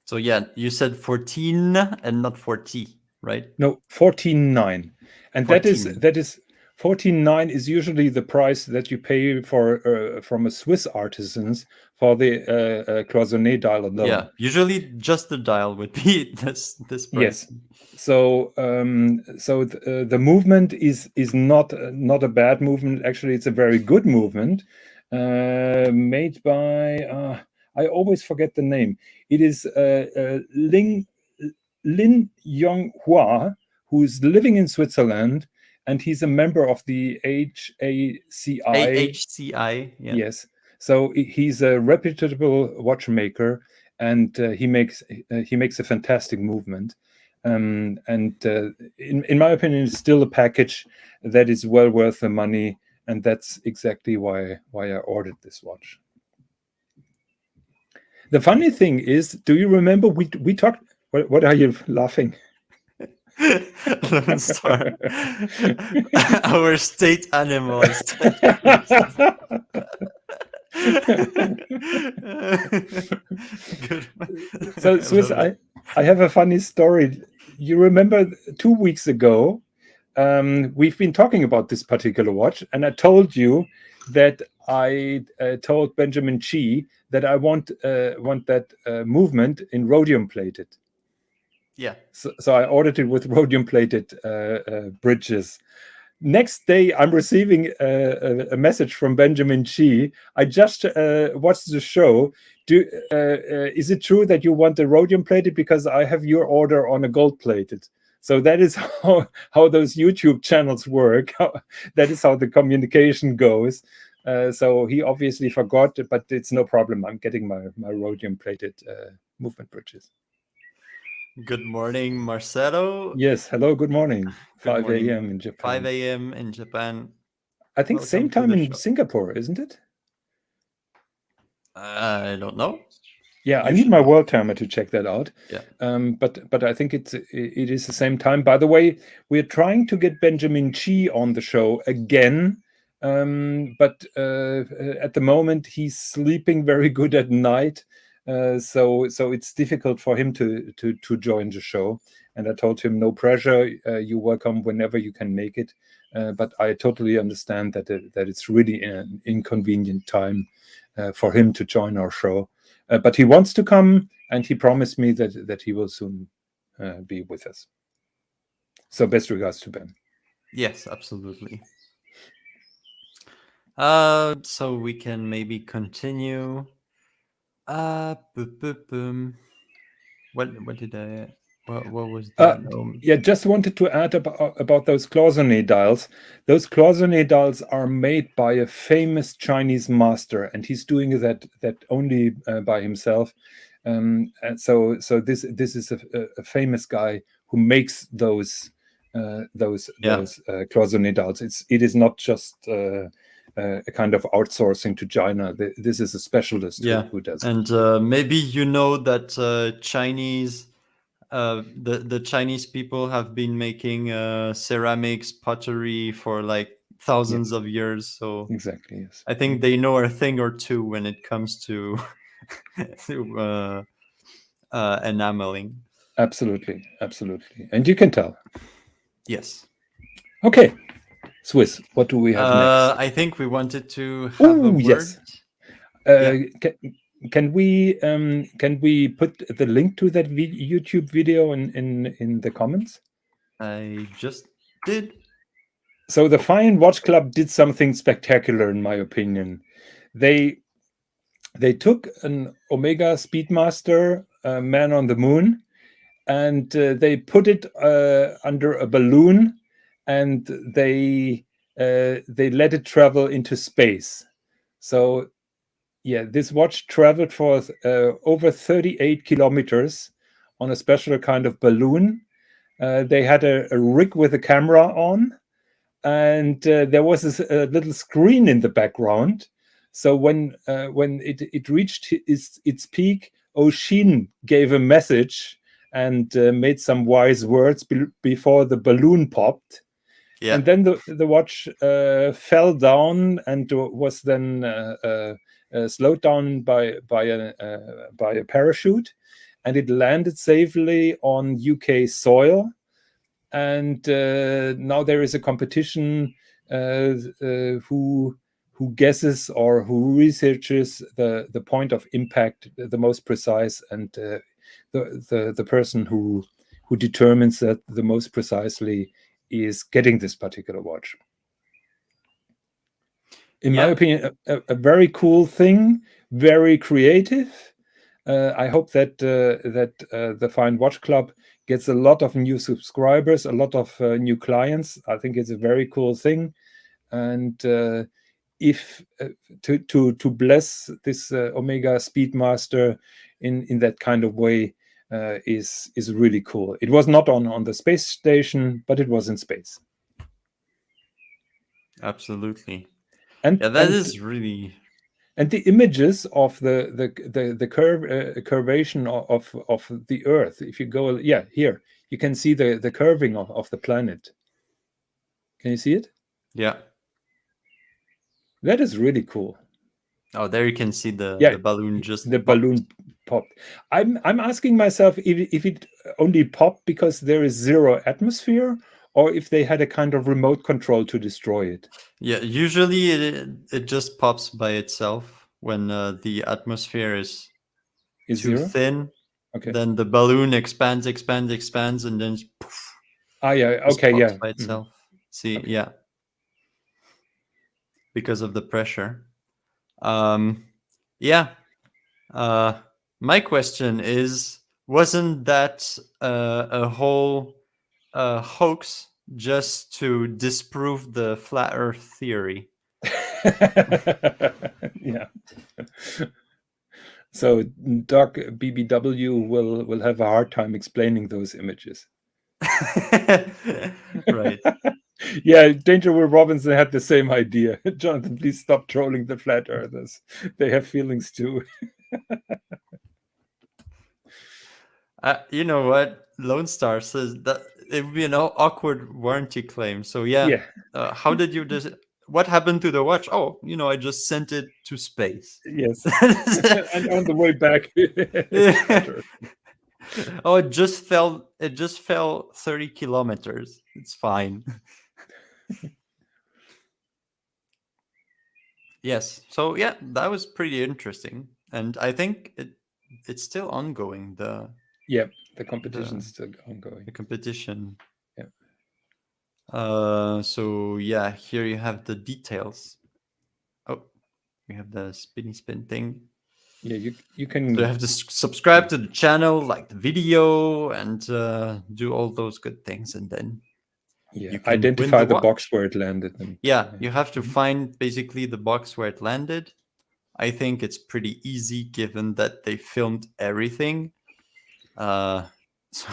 So yeah, you said 14 and not 40, right? No, 14.9, and 14. that is 14.9 is usually the price that you pay for from a Swiss artisans for the cloisonné dial alone. Yeah, usually just the dial would be this price. Yes. So the movement is not a bad movement. Actually, it's a very good movement, made by I always forget the name. It is Lin Yonghua, who is living in Switzerland, and he's a member of the HACI. AHCI, yeah. Yes. So he's a reputable watchmaker, and he makes a fantastic movement. And in my opinion, it's still a package that is well worth the money, and that's exactly why I ordered this watch. The funny thing is, do you remember we talked? What are you laughing? Lone Star. Our state animal is good. So Swiss, I have a funny story. You remember 2 weeks ago, we've been talking about this particular watch, and I told you that I told Benjamin Chi that I want that movement in rhodium plated. Yeah. So I ordered it with rhodium plated bridges. Next day, I'm receiving a message from Benjamin Chi. I just watched the show. Is it true that you want the rhodium plated? Because I have your order on a gold plated. So that is how those YouTube channels work. That is how the communication goes. So he obviously forgot, but it's no problem. I'm getting my rhodium plated movement bridges. Good morning, Marcelo. Yes, hello, good morning. 5 morning. a.m. in Japan. 5 a.m. in Japan. I think Welcome same to time the in show. Singapore, isn't it? I don't know. Yeah, You I need should my know. world timer to check that out. Yeah. But I think it is the same time. By the way, we're trying to get Benjamin Chi on the show again. But at the moment he's sleeping very good at night. So it's difficult for him to join the show. And I told him, no pressure. You're welcome whenever you can make it. But I totally understand that it's really an inconvenient time for him to join our show. But he wants to come, and he promised me that he will soon be with us. So best regards to Ben. Yes, absolutely. So we can maybe continue. Boom. What did I? What was the? Yeah, just wanted to add about those cloisonné dials. Those cloisonné dials are made by a famous Chinese master, and he's doing that only by himself. And so this is a famous guy who makes those those Yeah. cloisonné dolls. It is not just a kind of outsourcing to China. This is a specialist who does it. And maybe you know that Chinese, the Chinese people have been making ceramics, pottery for like thousands of years. So Exactly. Yes. I think they know a thing or two when it comes to to enameling. Absolutely, and you can tell. Yes. Okay, Swis, what do we have next? I think we wanted to have a word. Yes. Can we put the link to that YouTube video in the comments? I just did. So the Fine Watch Club did something spectacular, in my opinion. They took an Omega Speedmaster, Man on the Moon, and they put it under a balloon, and they let it travel into space. So yeah, this watch traveled for over 38 kilometers on a special kind of balloon. They had a rig with a camera on, and there was a little screen in the background. So when it reached its peak, Oshin gave a message and made some wise words before the balloon popped. Yeah. And then the watch fell down and was then slowed down by a parachute, and it landed safely on UK soil. And now there is a competition who guesses or who researches the point of impact the most precise, and the person who determines that the most precisely is getting this particular watch. In my opinion, a very cool thing, very creative. I hope that the Fine Watch Club gets a lot of new subscribers, a lot of new clients. I think it's a very cool thing, and if to bless this Omega Speedmaster in that kind of way is really cool. It was not on the space station, but it was in space. Absolutely. And that is really. And the images of the curvation of the Earth. If you go, here you can see the curving of the planet. Can you see it? Yeah. That is really cool. Oh, there you can see the balloon just the balloon popped. I'm asking myself if it only popped because there is zero atmosphere, or if they had a kind of remote control to destroy it. Yeah, usually it just pops by itself when the atmosphere is too zero? thin. Okay. Then the balloon expands, and then poof, okay, pops by itself. See, okay. yeah, because of the pressure. Yeah. My question is, wasn't that a whole hoax just to disprove the flat Earth theory? Yeah. So Doc BBW will have a hard time explaining those images. Right. Yeah, Danger Will Robinson had the same idea. Jonathan, please stop trolling the flat earthers. They have feelings too. You know what? Lone Star says that it would be an awkward warranty claim. So yeah. How did you what happened to the watch? Oh, I just sent it to space. Yes. And on the way back. Oh, it just fell 30 kilometers. It's fine. Yes. So yeah, that was pretty interesting. And I think it's still ongoing. The competition's still ongoing. The competition. Yeah. So yeah, here you have the details. Oh, we have the spinny spin thing. Yeah, you can. So you have to subscribe to the channel, like the video, and do all those good things, and then you can identify the box where it landed. And, you have to find basically the box where it landed. I think it's pretty easy given that they filmed everything. So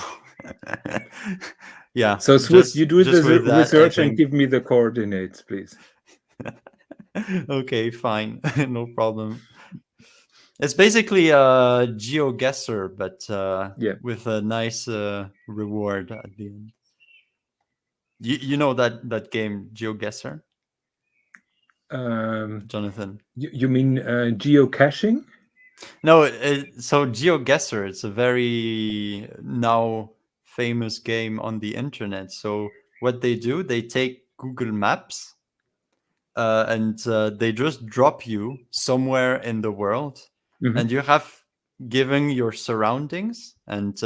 Yeah. So Swiss, you do the just with that, I research and think. give me the coordinates, please. Okay, fine. No problem. It's basically a GeoGuessr, but Yeah. with a nice reward at the end. You know that game GeoGuessr, Jonathan? You mean geocaching? No, so GeoGuessr, it's a very now famous game on the internet. So what they do, they take Google Maps and they just drop you somewhere in the world, Mhm. and you have given your surroundings, and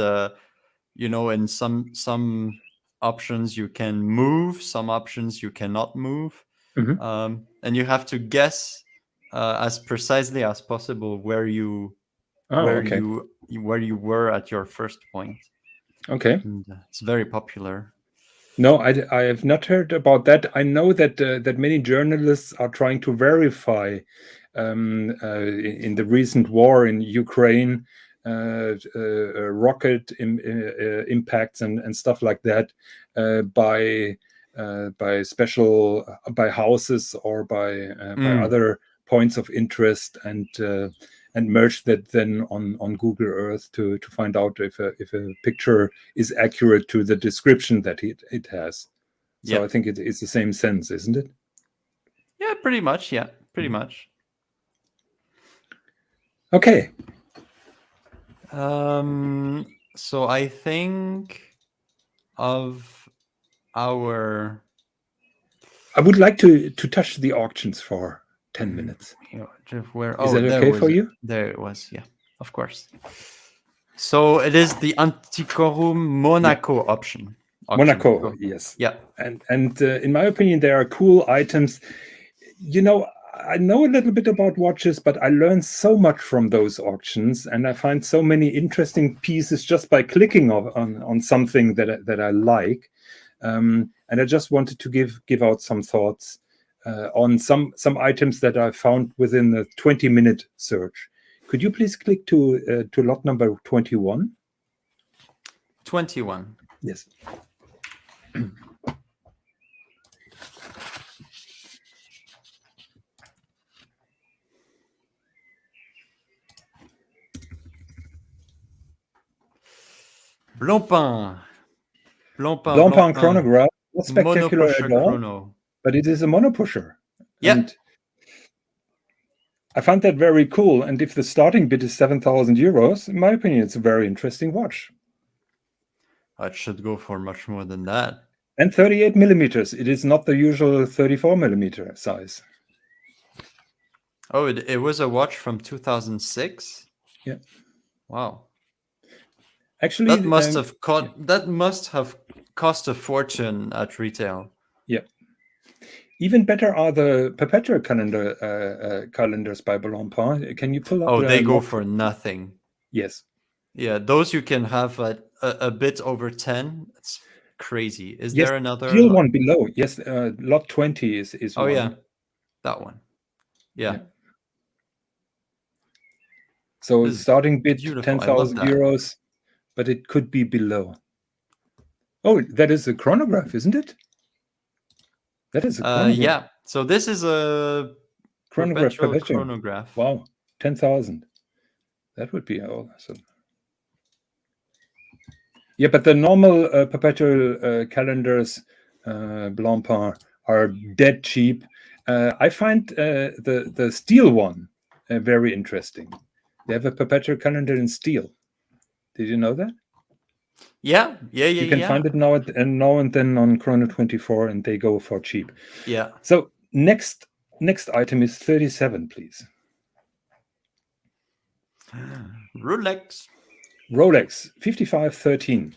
in some options you can move, some options you cannot move, Mhm. and you have to guess as precisely as possible where you Oh, okay. where you were at your first point. Okay. And it's very popular. No, I have not heard about that. I know that that many journalists are trying to verify in the recent war in Ukraine rocket impacts and stuff like that by special by houses or by other points of interest and merge that then on Google Earth to find out if a picture is accurate to the description that it has. So Yep. I think it's the same sense, isn't it? Yeah, pretty much. Yeah, pretty much. Okay. So I think of our. I would like to touch the auctions for 10 minutes. Where? Is Oh, that okay for you? There it was. Yeah, of course. So it is the Antiquorum Monaco auction. Monaco, yes. Yeah. And in my opinion, there are cool items. You know, I know a little bit about watches, but I learned so much from those auctions, and I find so many interesting pieces just by clicking on something that I like. And I just wanted to give out some thoughts on some items that I found within the 20-minute search. Could you please click to lot number 21? 21. Yes. Blancpain. Blancpain chronograph, not spectacular at all, chrono. but it is a monopusher. Yeah. And I found that very cool. And if the starting bid is 7,000 euros, in my opinion, it's a very interesting watch. It should go for much more than that. And 38 millimeters. It is not the usual 34 millimeter size. Oh, it was a watch from 2006? Yeah. Wow. Actually, that must have cost a fortune at retail. Yeah. Even better are the perpetual calendars by Blancpain. Can you pull up? Oh, they go for nothing. Yes. Yeah, those you can have at a bit over 10. It's crazy. Is there another? Still one below. Yes, lot 20 is oh, one. yeah. That one. Yeah. So starting bid 10,000 euros, but it could be below. Oh, that is a chronograph, isn't it? That is a chronograph. Yeah. So this is a perpetual chronograph. Wow, 10,000. That would be awesome. Yeah, but the normal perpetual calendars, Blancpain, are dead cheap. I find the steel one very interesting. They have a perpetual calendar in steel. Did you know that? Yeah. You can find it now and then on Chrono 24, and they go for cheap. Yeah. So next item is 37, please. Rolex 5513.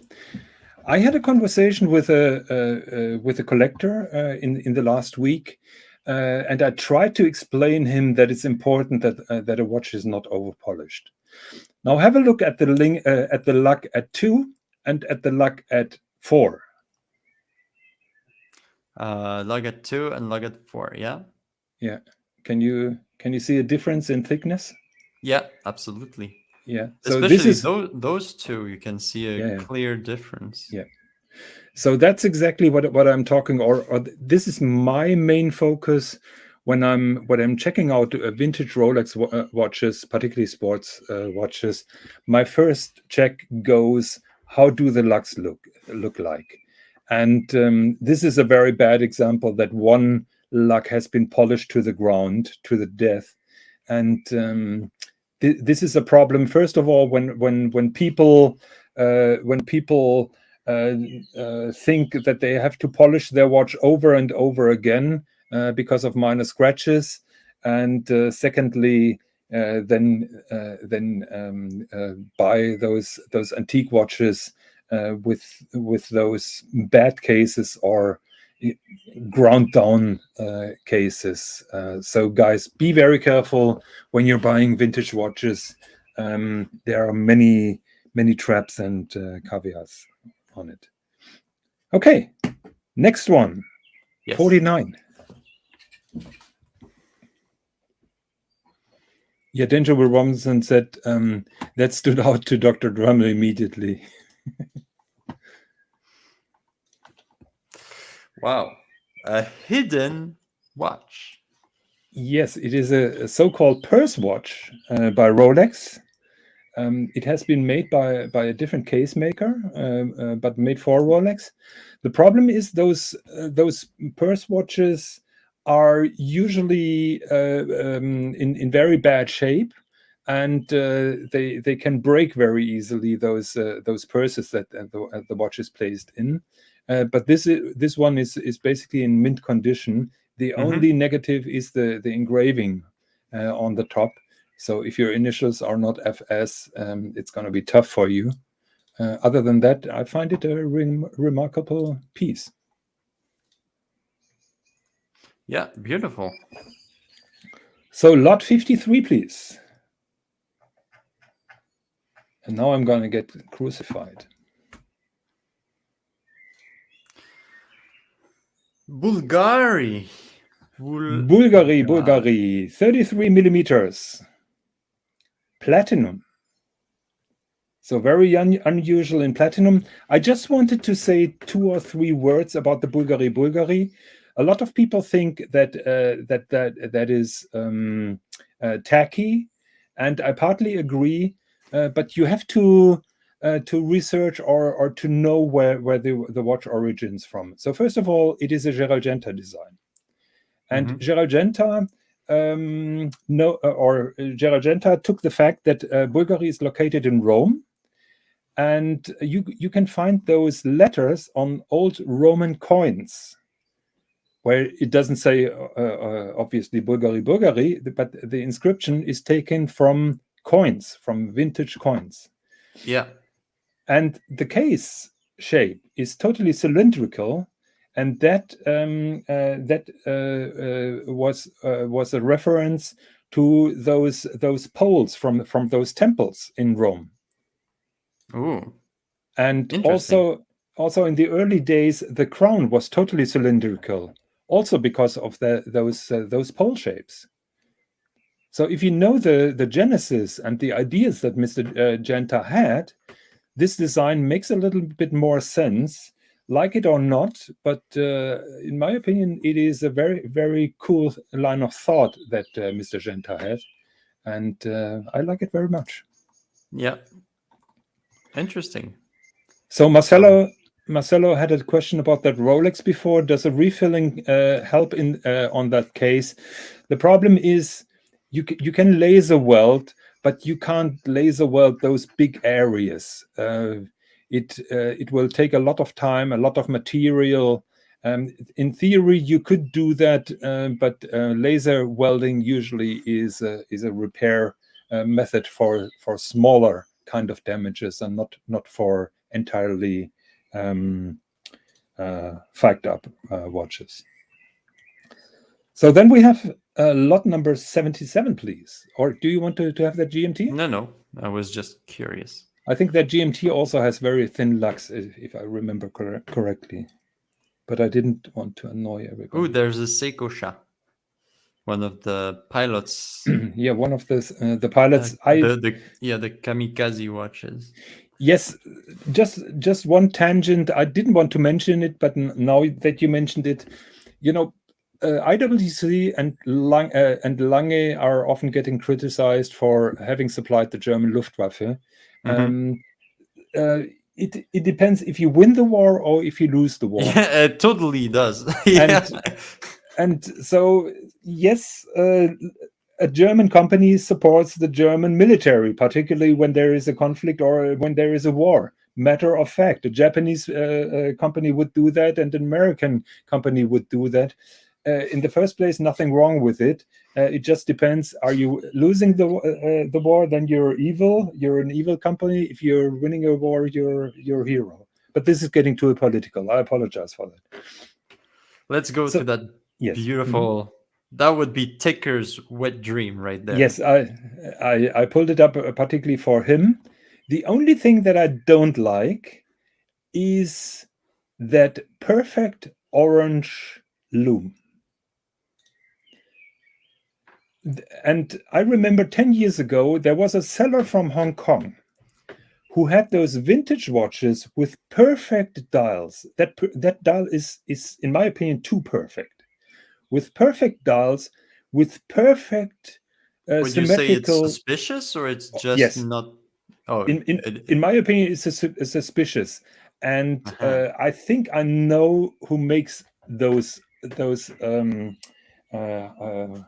I had a conversation with a collector in the last week, and I tried to explain him that it's important that a watch is not over polished. Now have a look at the link at the lug at 2 and at the lug at 4. Lug at 2 and lug at 4. Yeah. Yeah. Can you see a difference in thickness? Yeah, absolutely. Yeah. So especially those two, you can see a clear difference. Yeah. So that's exactly what I'm talking, or this is my main focus when I'm checking out vintage Rolex watches, particularly sports watches. My first check goes, how do the lugs look like? And this is a very bad example that one lug has been polished to the ground, to the death, and this is a problem. First of all, when people think that they have to polish their watch over and over again because of minor scratches, and secondly, then buy those antique watches with those bad cases or ground down cases. So guys, be very careful when you're buying vintage watches. There are many traps and caveats on it. Okay, next one. Yes. 49. Yeah, Danger Will Robinson said that stood out to Dr. Drummel immediately. Wow, a hidden watch. Yes, it is a so-called purse watch by Rolex. It has been made by a different case maker, but made for Rolex. The problem is those purse watches are usually in very bad shape, and they can break very easily. Those purses that the watch is placed in. But this one is basically in mint condition. The only negative is the engraving on the top. So if your initials are not FS, it's going to be tough for you. Other than that, I find it a remarkable piece. Yeah, beautiful. So lot 53, please. And now I'm going to get crucified. Bulgari. Bulgari, 33 millimeters. Platinum. So very unusual in platinum. I just wanted to say 2 or 3 words about the Bulgari. A lot of people think that that is tacky, and I partly agree. But you have to research or to know where the watch origins from. So first of all, it is a Gerald-Genta design, and Gerald-Genta Gerald-Genta took the fact that Bulgari is located in Rome, and you can find those letters on old Roman coins, where it doesn't say obviously Bulgari, but the inscription is taken from coins, from vintage coins. Yeah. And the case shape is totally cylindrical, and that was a reference to those poles from those temples in Rome. Ooh. And also in the early days, the crown was totally cylindrical, also because of those pole shapes. So if you know the genesis and the ideas that Mr. Genta had, this design makes a little bit more sense, like it or not. But in my opinion, it is a very, very cool line of thought that Mr. Genta had, and I like it very much. Yeah. Interesting. So Marcelo had a question about that Rolex before. Does a refilling help in on that case? The problem is you can laser weld, but you can't laser weld those big areas. It will take a lot of time, a lot of material. In theory, you could do that, but laser welding usually is a repair method for smaller kind of damages, and not for entirely fagged up watches. So then we have lot number 77, please. Or do you want to have that GMT? No, I was just curious. I think that GMT also has very thin lugs, if I remember correctly. But I didn't want to annoy everybody. Oh, there's a Seiko Sha, one of the pilots. Yeah, one of the pilots. The kamikaze watches. Yes, just one tangent. I didn't want to mention it, but now that you mentioned it, IWC and Lange are often getting criticized for having supplied the German Luftwaffe. It depends if you win the war or if you lose the war. Yeah, it totally does. Yeah. And so, yes, a German company supports the German military, particularly when there is a conflict or when there is a war. Matter of fact, a Japanese company would do that, and an American company would do that. In the first place, nothing wrong with it. It just depends. Are you losing the war? Then you're evil. You're an evil company. If you're winning a war, you're a hero. But this is getting too political. I apologize for that. Let's go to that beautiful. That would be Ticker's wet dream right there. Yes, I pulled it up particularly for him. The only thing that I don't like is that perfect orange loom. And I remember 10 years ago, there was a seller from Hong Kong who had those vintage watches with perfect dials. That dial is, in my opinion, too perfect. With perfect dials, with perfect Would symmetrical. you say it's suspicious or it's just yes. not? Oh, in my opinion, it's suspicious, and I think I know who makes those. How do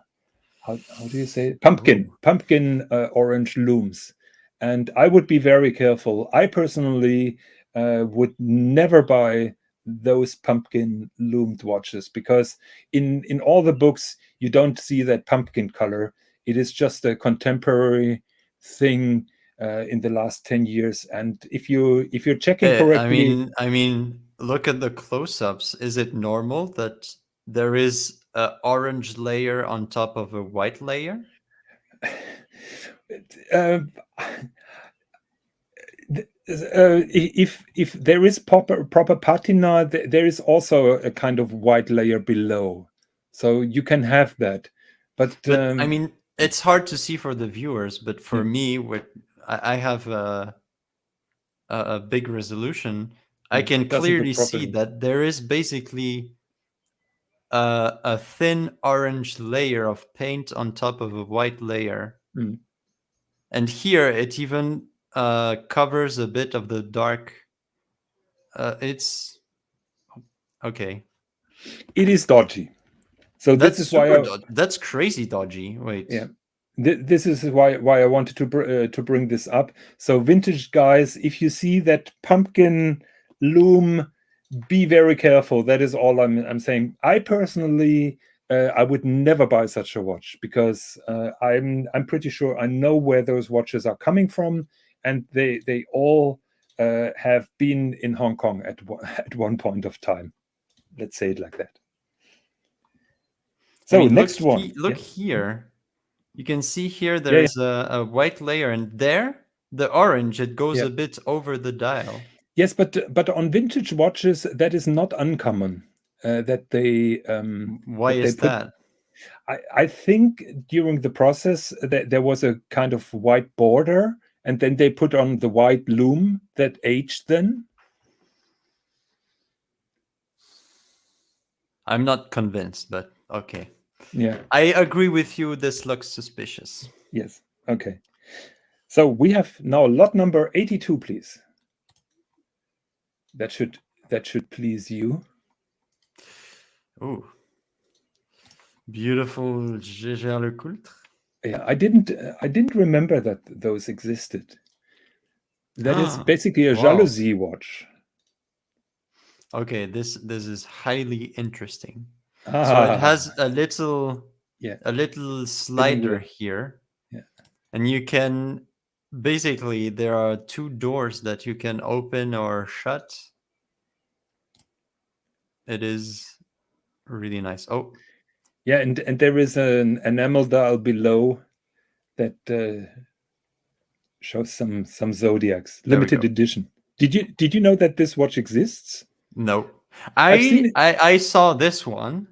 you say it? Pumpkin orange looms, and I would be very careful. I personally would never buy those pumpkin loomed watches because in all the books you don't see that pumpkin color. It is just a contemporary thing in the last 10 years, and if you're checking correctly, I mean, look at the close-ups. Is it normal that there is an orange layer on top of a white layer? If there is proper patina, there is also a kind of white layer below, so you can have that. But I mean, it's hard to see for the viewers, but for me, I have a big resolution. I can clearly see that there is basically a thin orange layer of paint on top of a white layer. And here it even covers a bit of the dark. It's okay. It is dodgy. So that's this is why that's crazy dodgy. Wait. Yeah. This is why I wanted to bring this up. So vintage guys, if you see that pumpkin loom, be very careful. That is all I'm saying. I personally I would never buy such a watch because I'm pretty sure I know where those watches are coming from, and they all have been in Hong Kong at one point of time. Let's say it like that. So I mean, next one. Look here. You can see here there's a white layer, and there the orange, it goes a bit over the dial. Yes, but on vintage watches that is not uncommon. That they why is that? I think during the process that there was a kind of white border, and then they put on the white loom that aged then. I'm not convinced, but okay. Yeah, I agree with you. This looks suspicious. Yes. Okay. So we have now lot number 82, please. That should please you. Oh, beautiful Gégère Lecoultre. Yeah, I didn't remember that those existed. That is basically a jalousie watch. Okay, this is highly interesting. So it has a little slider here. Yeah. And you can basically there are two doors that you can open or shut. It is really nice. Oh. Yeah, and there is an enamel dial below that shows some zodiacs, limited edition. Did you know that this watch exists? No, I saw this one.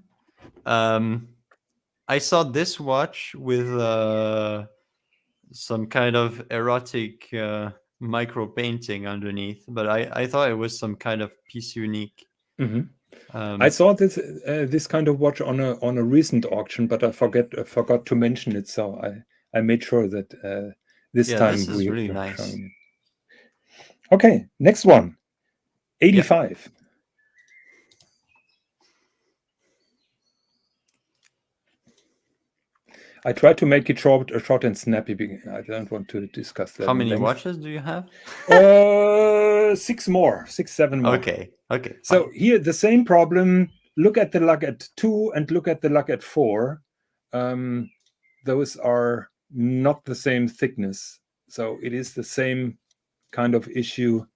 I saw this watch with some kind of erotic micro painting underneath, but I thought it was some kind of piece unique. I saw this kind of watch on a recent auction, but I forgot to mention it. So I made sure that this time this is really were nice. showing it. Okay, next one, 85. I tried to make it short and snappy because I don't want to discuss that. How many watches do you have? 6 more, 6, 7 more. Okay. So here the same problem. Look at the lug at 2 and look at the lug at 4. Those are not the same thickness. So it is the same kind of issue.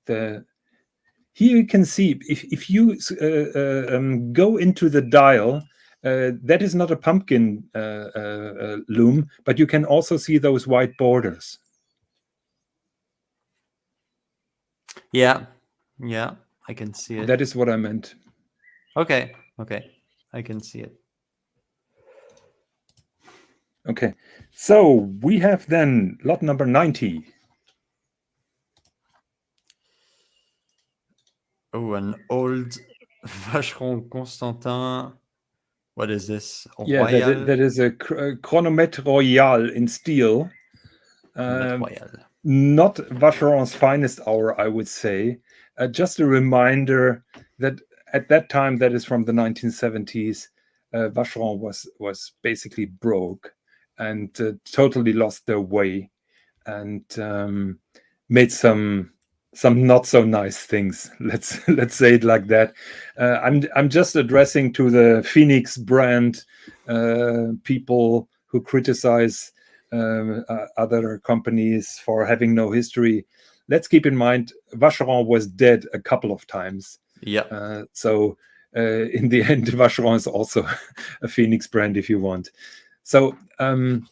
Here you can see if you go into the dial, that is not a pumpkin loom, but you can also see those white borders. Yeah, I can see it. That is what I meant. Okay, I can see it. Okay, so we have then lot number 90. Oh, an old Vacheron Constantin. What is this? Yeah, that is a chronomètre royal in steel. Not Vacheron's finest hour, I would say. Just a reminder that at that time, that is from the 1970s, Vacheron was basically broke and totally lost their way, and made some not so nice things. Let's say it like that. I'm just addressing to the Phoenix brand people who criticize other companies for having no history. Let's keep in mind Vacheron was dead a couple of times. Yeah. So in the end, Vacheron is also a Phoenix brand if you want. So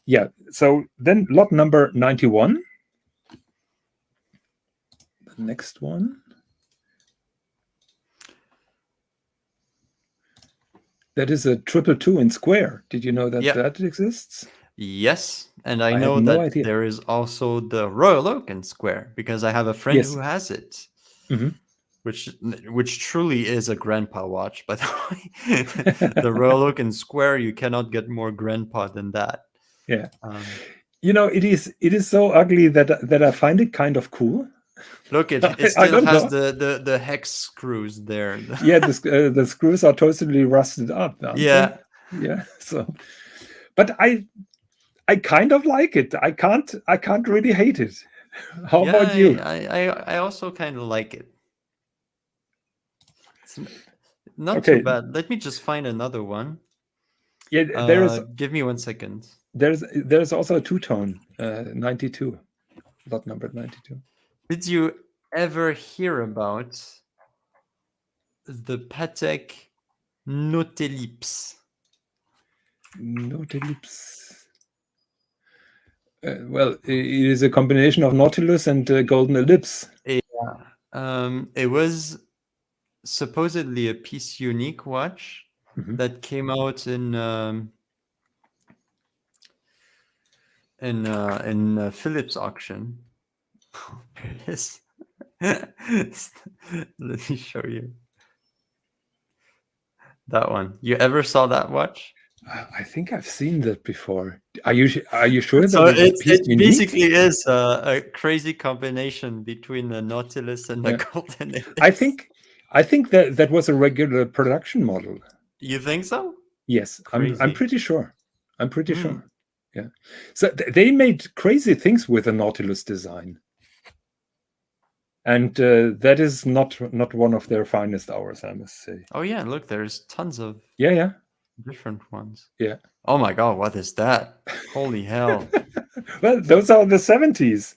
yeah. So then lot number 91. The next one. That is a 222 in square. Did you know that that exists? Yes, and I know that there is also the Royal Oak in square because I have a friend who has it, which truly is a grandpa watch. By the way, the Royal Oak in square, you cannot get more grandpa than that. Yeah, you know, it is so ugly that I find it kind of cool. Look, it still has the hex screws there. Yeah, the screws are totally rusted up. Yeah, yeah. So, but I kind of like it. I can't really hate it. How about you? I also kind of like it. It's not too bad. Let me just find another one. Yeah, there is. Give me 1 second. There's also a two-tone 92, lot number 92. Did you ever hear about the Patek Nautilus? Nautilus. Well, it is a combination of Nautilus and Golden Ellipse. Yeah. It was supposedly a piece unique watch that came out in Philips auction. Here it is. Let me show you that one. You ever saw that watch? I think I've seen that before. Are you sure so that it basically is a crazy combination between the Nautilus and the Golden Ellipse? I think that was a regular production model. You think so? Yes, I'm pretty sure. I'm pretty sure. Yeah. So they made crazy things with the Nautilus design. And that is not one of their finest hours, I must say. Oh yeah, look, there's tons of different ones. Yeah. Oh my God, what is that? Holy hell! Well, those are the 70s.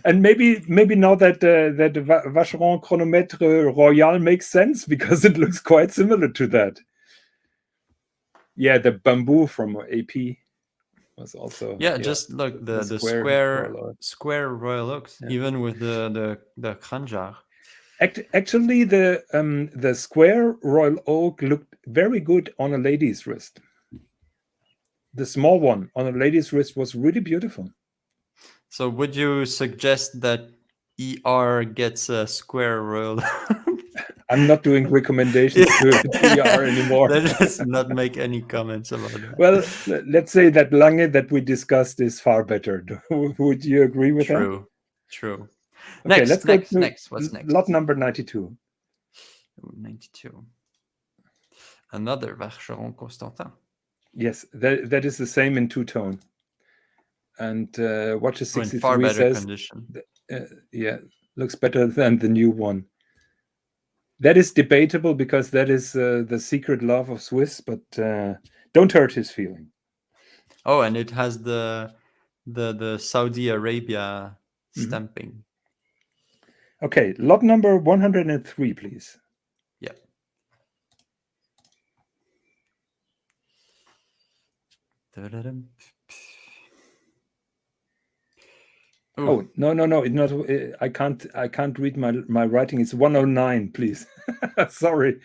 And maybe now that Vacheron Chronomètre Royal makes sense because it looks quite similar to that. Yeah, the bamboo from AP was also just look the square Royal Oaks, even with the khanjar. Actually, the square Royal Oak looked very good on a lady's wrist. The small one on a lady's wrist was really beautiful. So would you suggest that ER gets a square roll? I'm not doing recommendations to ER anymore. Then let's not make any comments about that. Well, let's say that Lange that we discussed is far better. Would you agree with that? True. Okay, let's go to next. What's next? lot number 92. 92. Another Vacheron Constantin. Yes, that is the same in two-tone. And Watches In 63 far better says, condition. yeah, looks better than the new one. That is debatable because that is the secret love of Swis, but don't hurt his feeling. Oh, and it has the Saudi Arabia stamping. Okay, lot number 103, please. Yeah. Oh, no, it's not. I can't read my writing. It's 109, please. Sorry.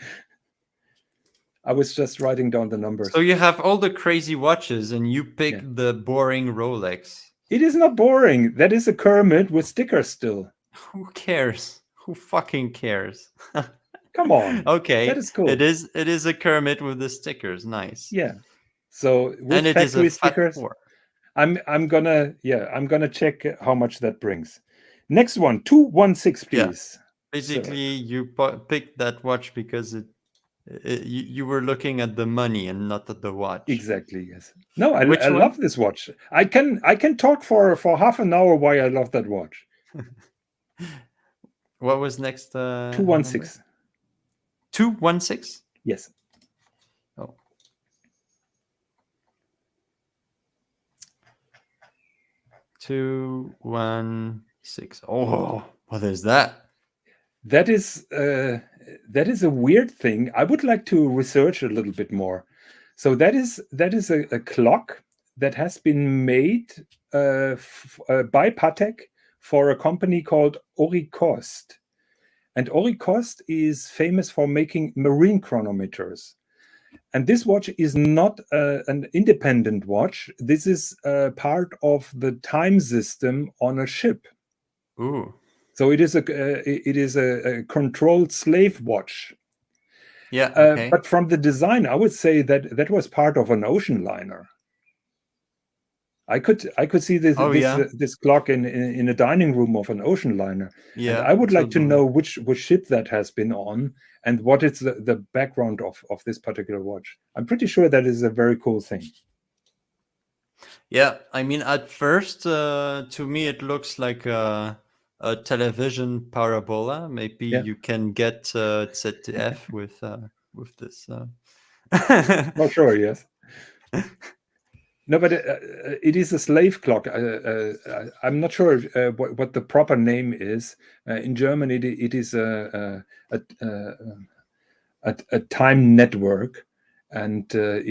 I was just writing down the numbers. So you have all the crazy watches and you pick the boring Rolex. It is not boring. That is a Kermit with stickers still. Who cares? Who fucking cares? Come on. Okay. That is cool. It is a Kermit with the stickers. Nice. Yeah. So with and it factory is a stickers, Fat 4. I'm gonna check how much that brings. Next one, 216, please. Yeah. Basically, you picked that watch because you were looking at the money and not at the watch. Exactly. Yes. No, I love this watch. I can talk for half an hour why I love that watch. What was next? 216. 216? Yes. Oh. 216. Oh, what is that? That is a weird thing. I would like to research a little bit more. So that is a clock that has been made by Patek for a company called Oricoste. And Oricoste is famous for making marine chronometers. And this watch is not an independent watch. This is part of the time system on a ship. Ooh. So it is a controlled slave watch. Yeah. Okay. But from the design, I would say that was part of an ocean liner. I could see this clock in a dining room of an ocean liner. Yeah. And I would like to know which ship that has been on and what is the background of this particular watch. I'm pretty sure that is a very cool thing. Yeah, I mean, at first, to me, it looks like a television parabola. Maybe you can get ZDF with this. Oh, sure, yes. No, but it is a slave clock. I'm not sure what the proper name is. In German, it is a time network, and there's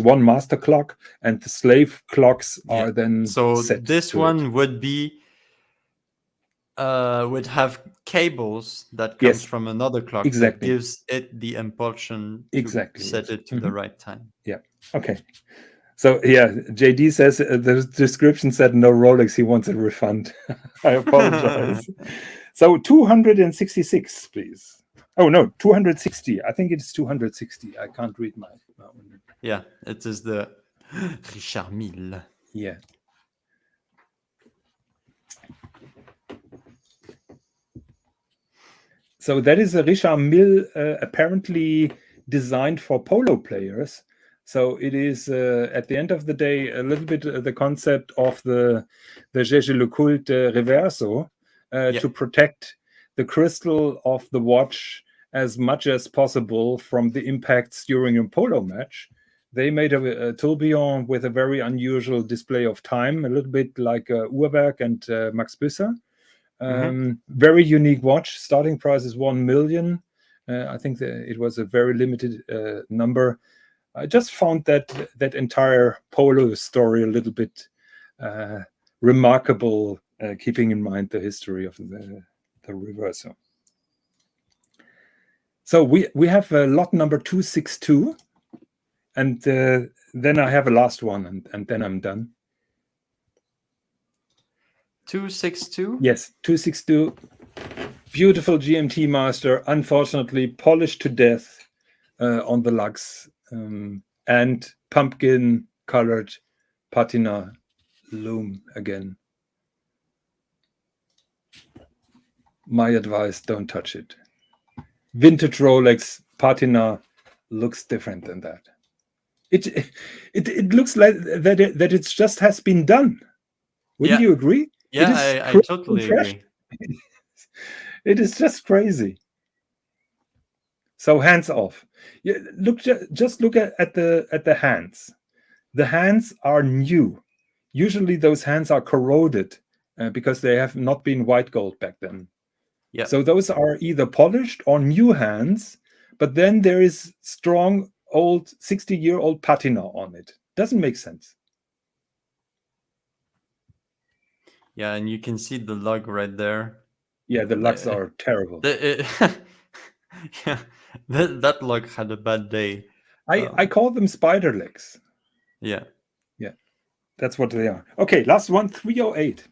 one master clock, and the slave clocks are then set this to one it. would be would have cables that comes from another clock that gives it the impulsion to set it to the right time. Yeah. Okay. So JD says the description said no Rolex. He wants a refund. I apologize. So 266, please. Oh no, 260. I think it's 260. I can't read my. Yeah, it is the Richard Mille. Yeah. So that is a Richard Mille, apparently designed for polo players. So it is, at the end of the day, a little bit the concept of the Gégé Le Culte Reverso to protect the crystal of the watch as much as possible from the impacts during a polo match. They made a tourbillon with a very unusual display of time, a little bit like Uhrwerk and Max Büsser. Very unique watch. Starting price is 1 million. I think it was a very limited number. I just found that entire polo story a little bit remarkable, keeping in mind the history of the Reverso. So we have lot number 262, and then I have a last one, and then I'm done. 262. Yes, 262. Beautiful GMT master, unfortunately polished to death on the lugs, and pumpkin colored patina loom again. My advice, don't touch it. Vintage Rolex patina looks different than that. It looks like that it just has been done. Wouldn't you agree? Yeah, I totally agree. It is just crazy. So hands off. Yeah, just look at the hands. The hands are new. Usually those hands are corroded because they have not been white gold back then. Yeah. So those are either polished or new hands, but then there is strong old 60-year-old patina on it. Doesn't make sense. Yeah, and you can see the lug right there. Yeah, the lugs are terrible. Yeah, that lug had a bad day. I call them spider legs. Yeah. Yeah, that's what they are. Okay, last one, 308.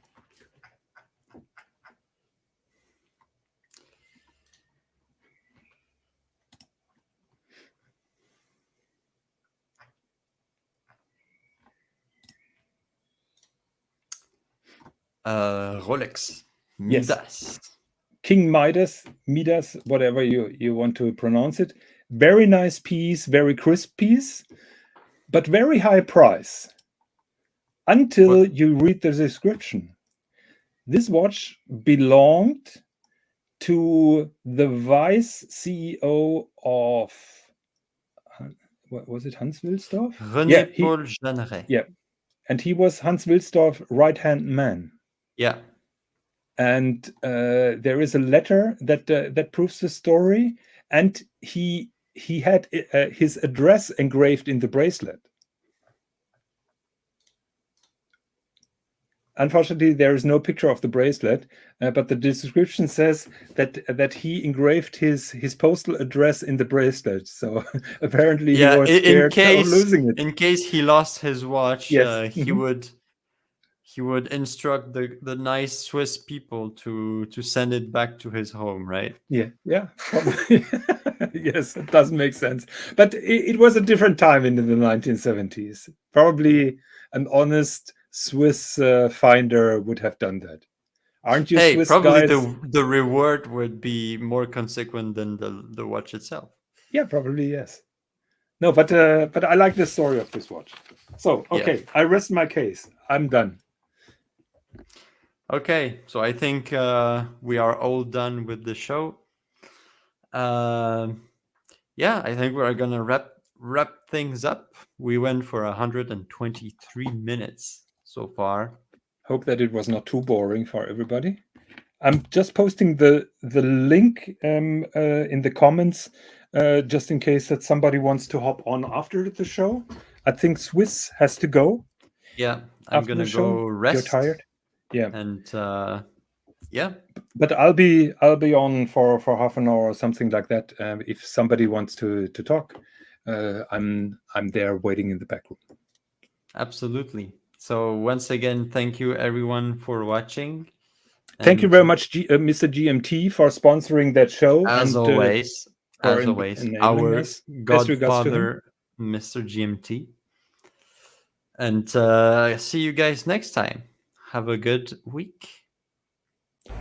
Rolex. Midas. Yes. King Midas, whatever you want to pronounce it. Very nice piece, very crisp piece, but very high price. Until you read the description. This watch belonged to the vice CEO of, what was it, Hans Wilsdorf? René Paul Jeanneret. Yeah, and he was Hans Wilsdorf's right-hand man. Yeah. And there is a letter that proves the story, and he had his address engraved in the bracelet. Unfortunately, there is no picture of the bracelet, but the description says that he engraved his postal address in the bracelet. So apparently he was scared of losing it. In case he lost his watch, Yes. he would instruct the nice Swiss people to send it back to his home, right? Yeah, probably. Yes, it doesn't make sense. But it was a different time in the 1970s. Probably an honest Swiss finder would have done that. Aren't you Swiss probably guys? the reward would be more consequent than the watch itself. Yeah, probably, yes. No, but I like the story of this watch. So, okay, I rest my case. I'm done. Okay, so I think we are all done with the show. Yeah, I think we're gonna wrap things up. We went for 123 minutes so far. Hope that it was not too boring for everybody. I'm just posting the link in the comments just in case that somebody wants to hop on after the show. I think Swis has to go. Yeah, I'm gonna go rest. You're tired. Yeah, and yeah. But I'll be on for half an hour or something like that. If somebody wants to talk, I'm there waiting in the back room. Absolutely. So once again, thank you everyone for watching. Thank you very much, Mr. GMT, for sponsoring that show. As always, our godfather, Mr. GMT. And see you guys next time. Have a good week.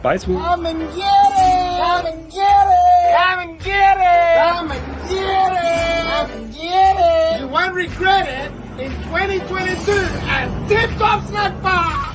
Bye, Swis. Come and get it! Come and get it! Come and get it! Come and get it! Come and get it! You won't regret it in 2022 at Tip Top Snack Bar!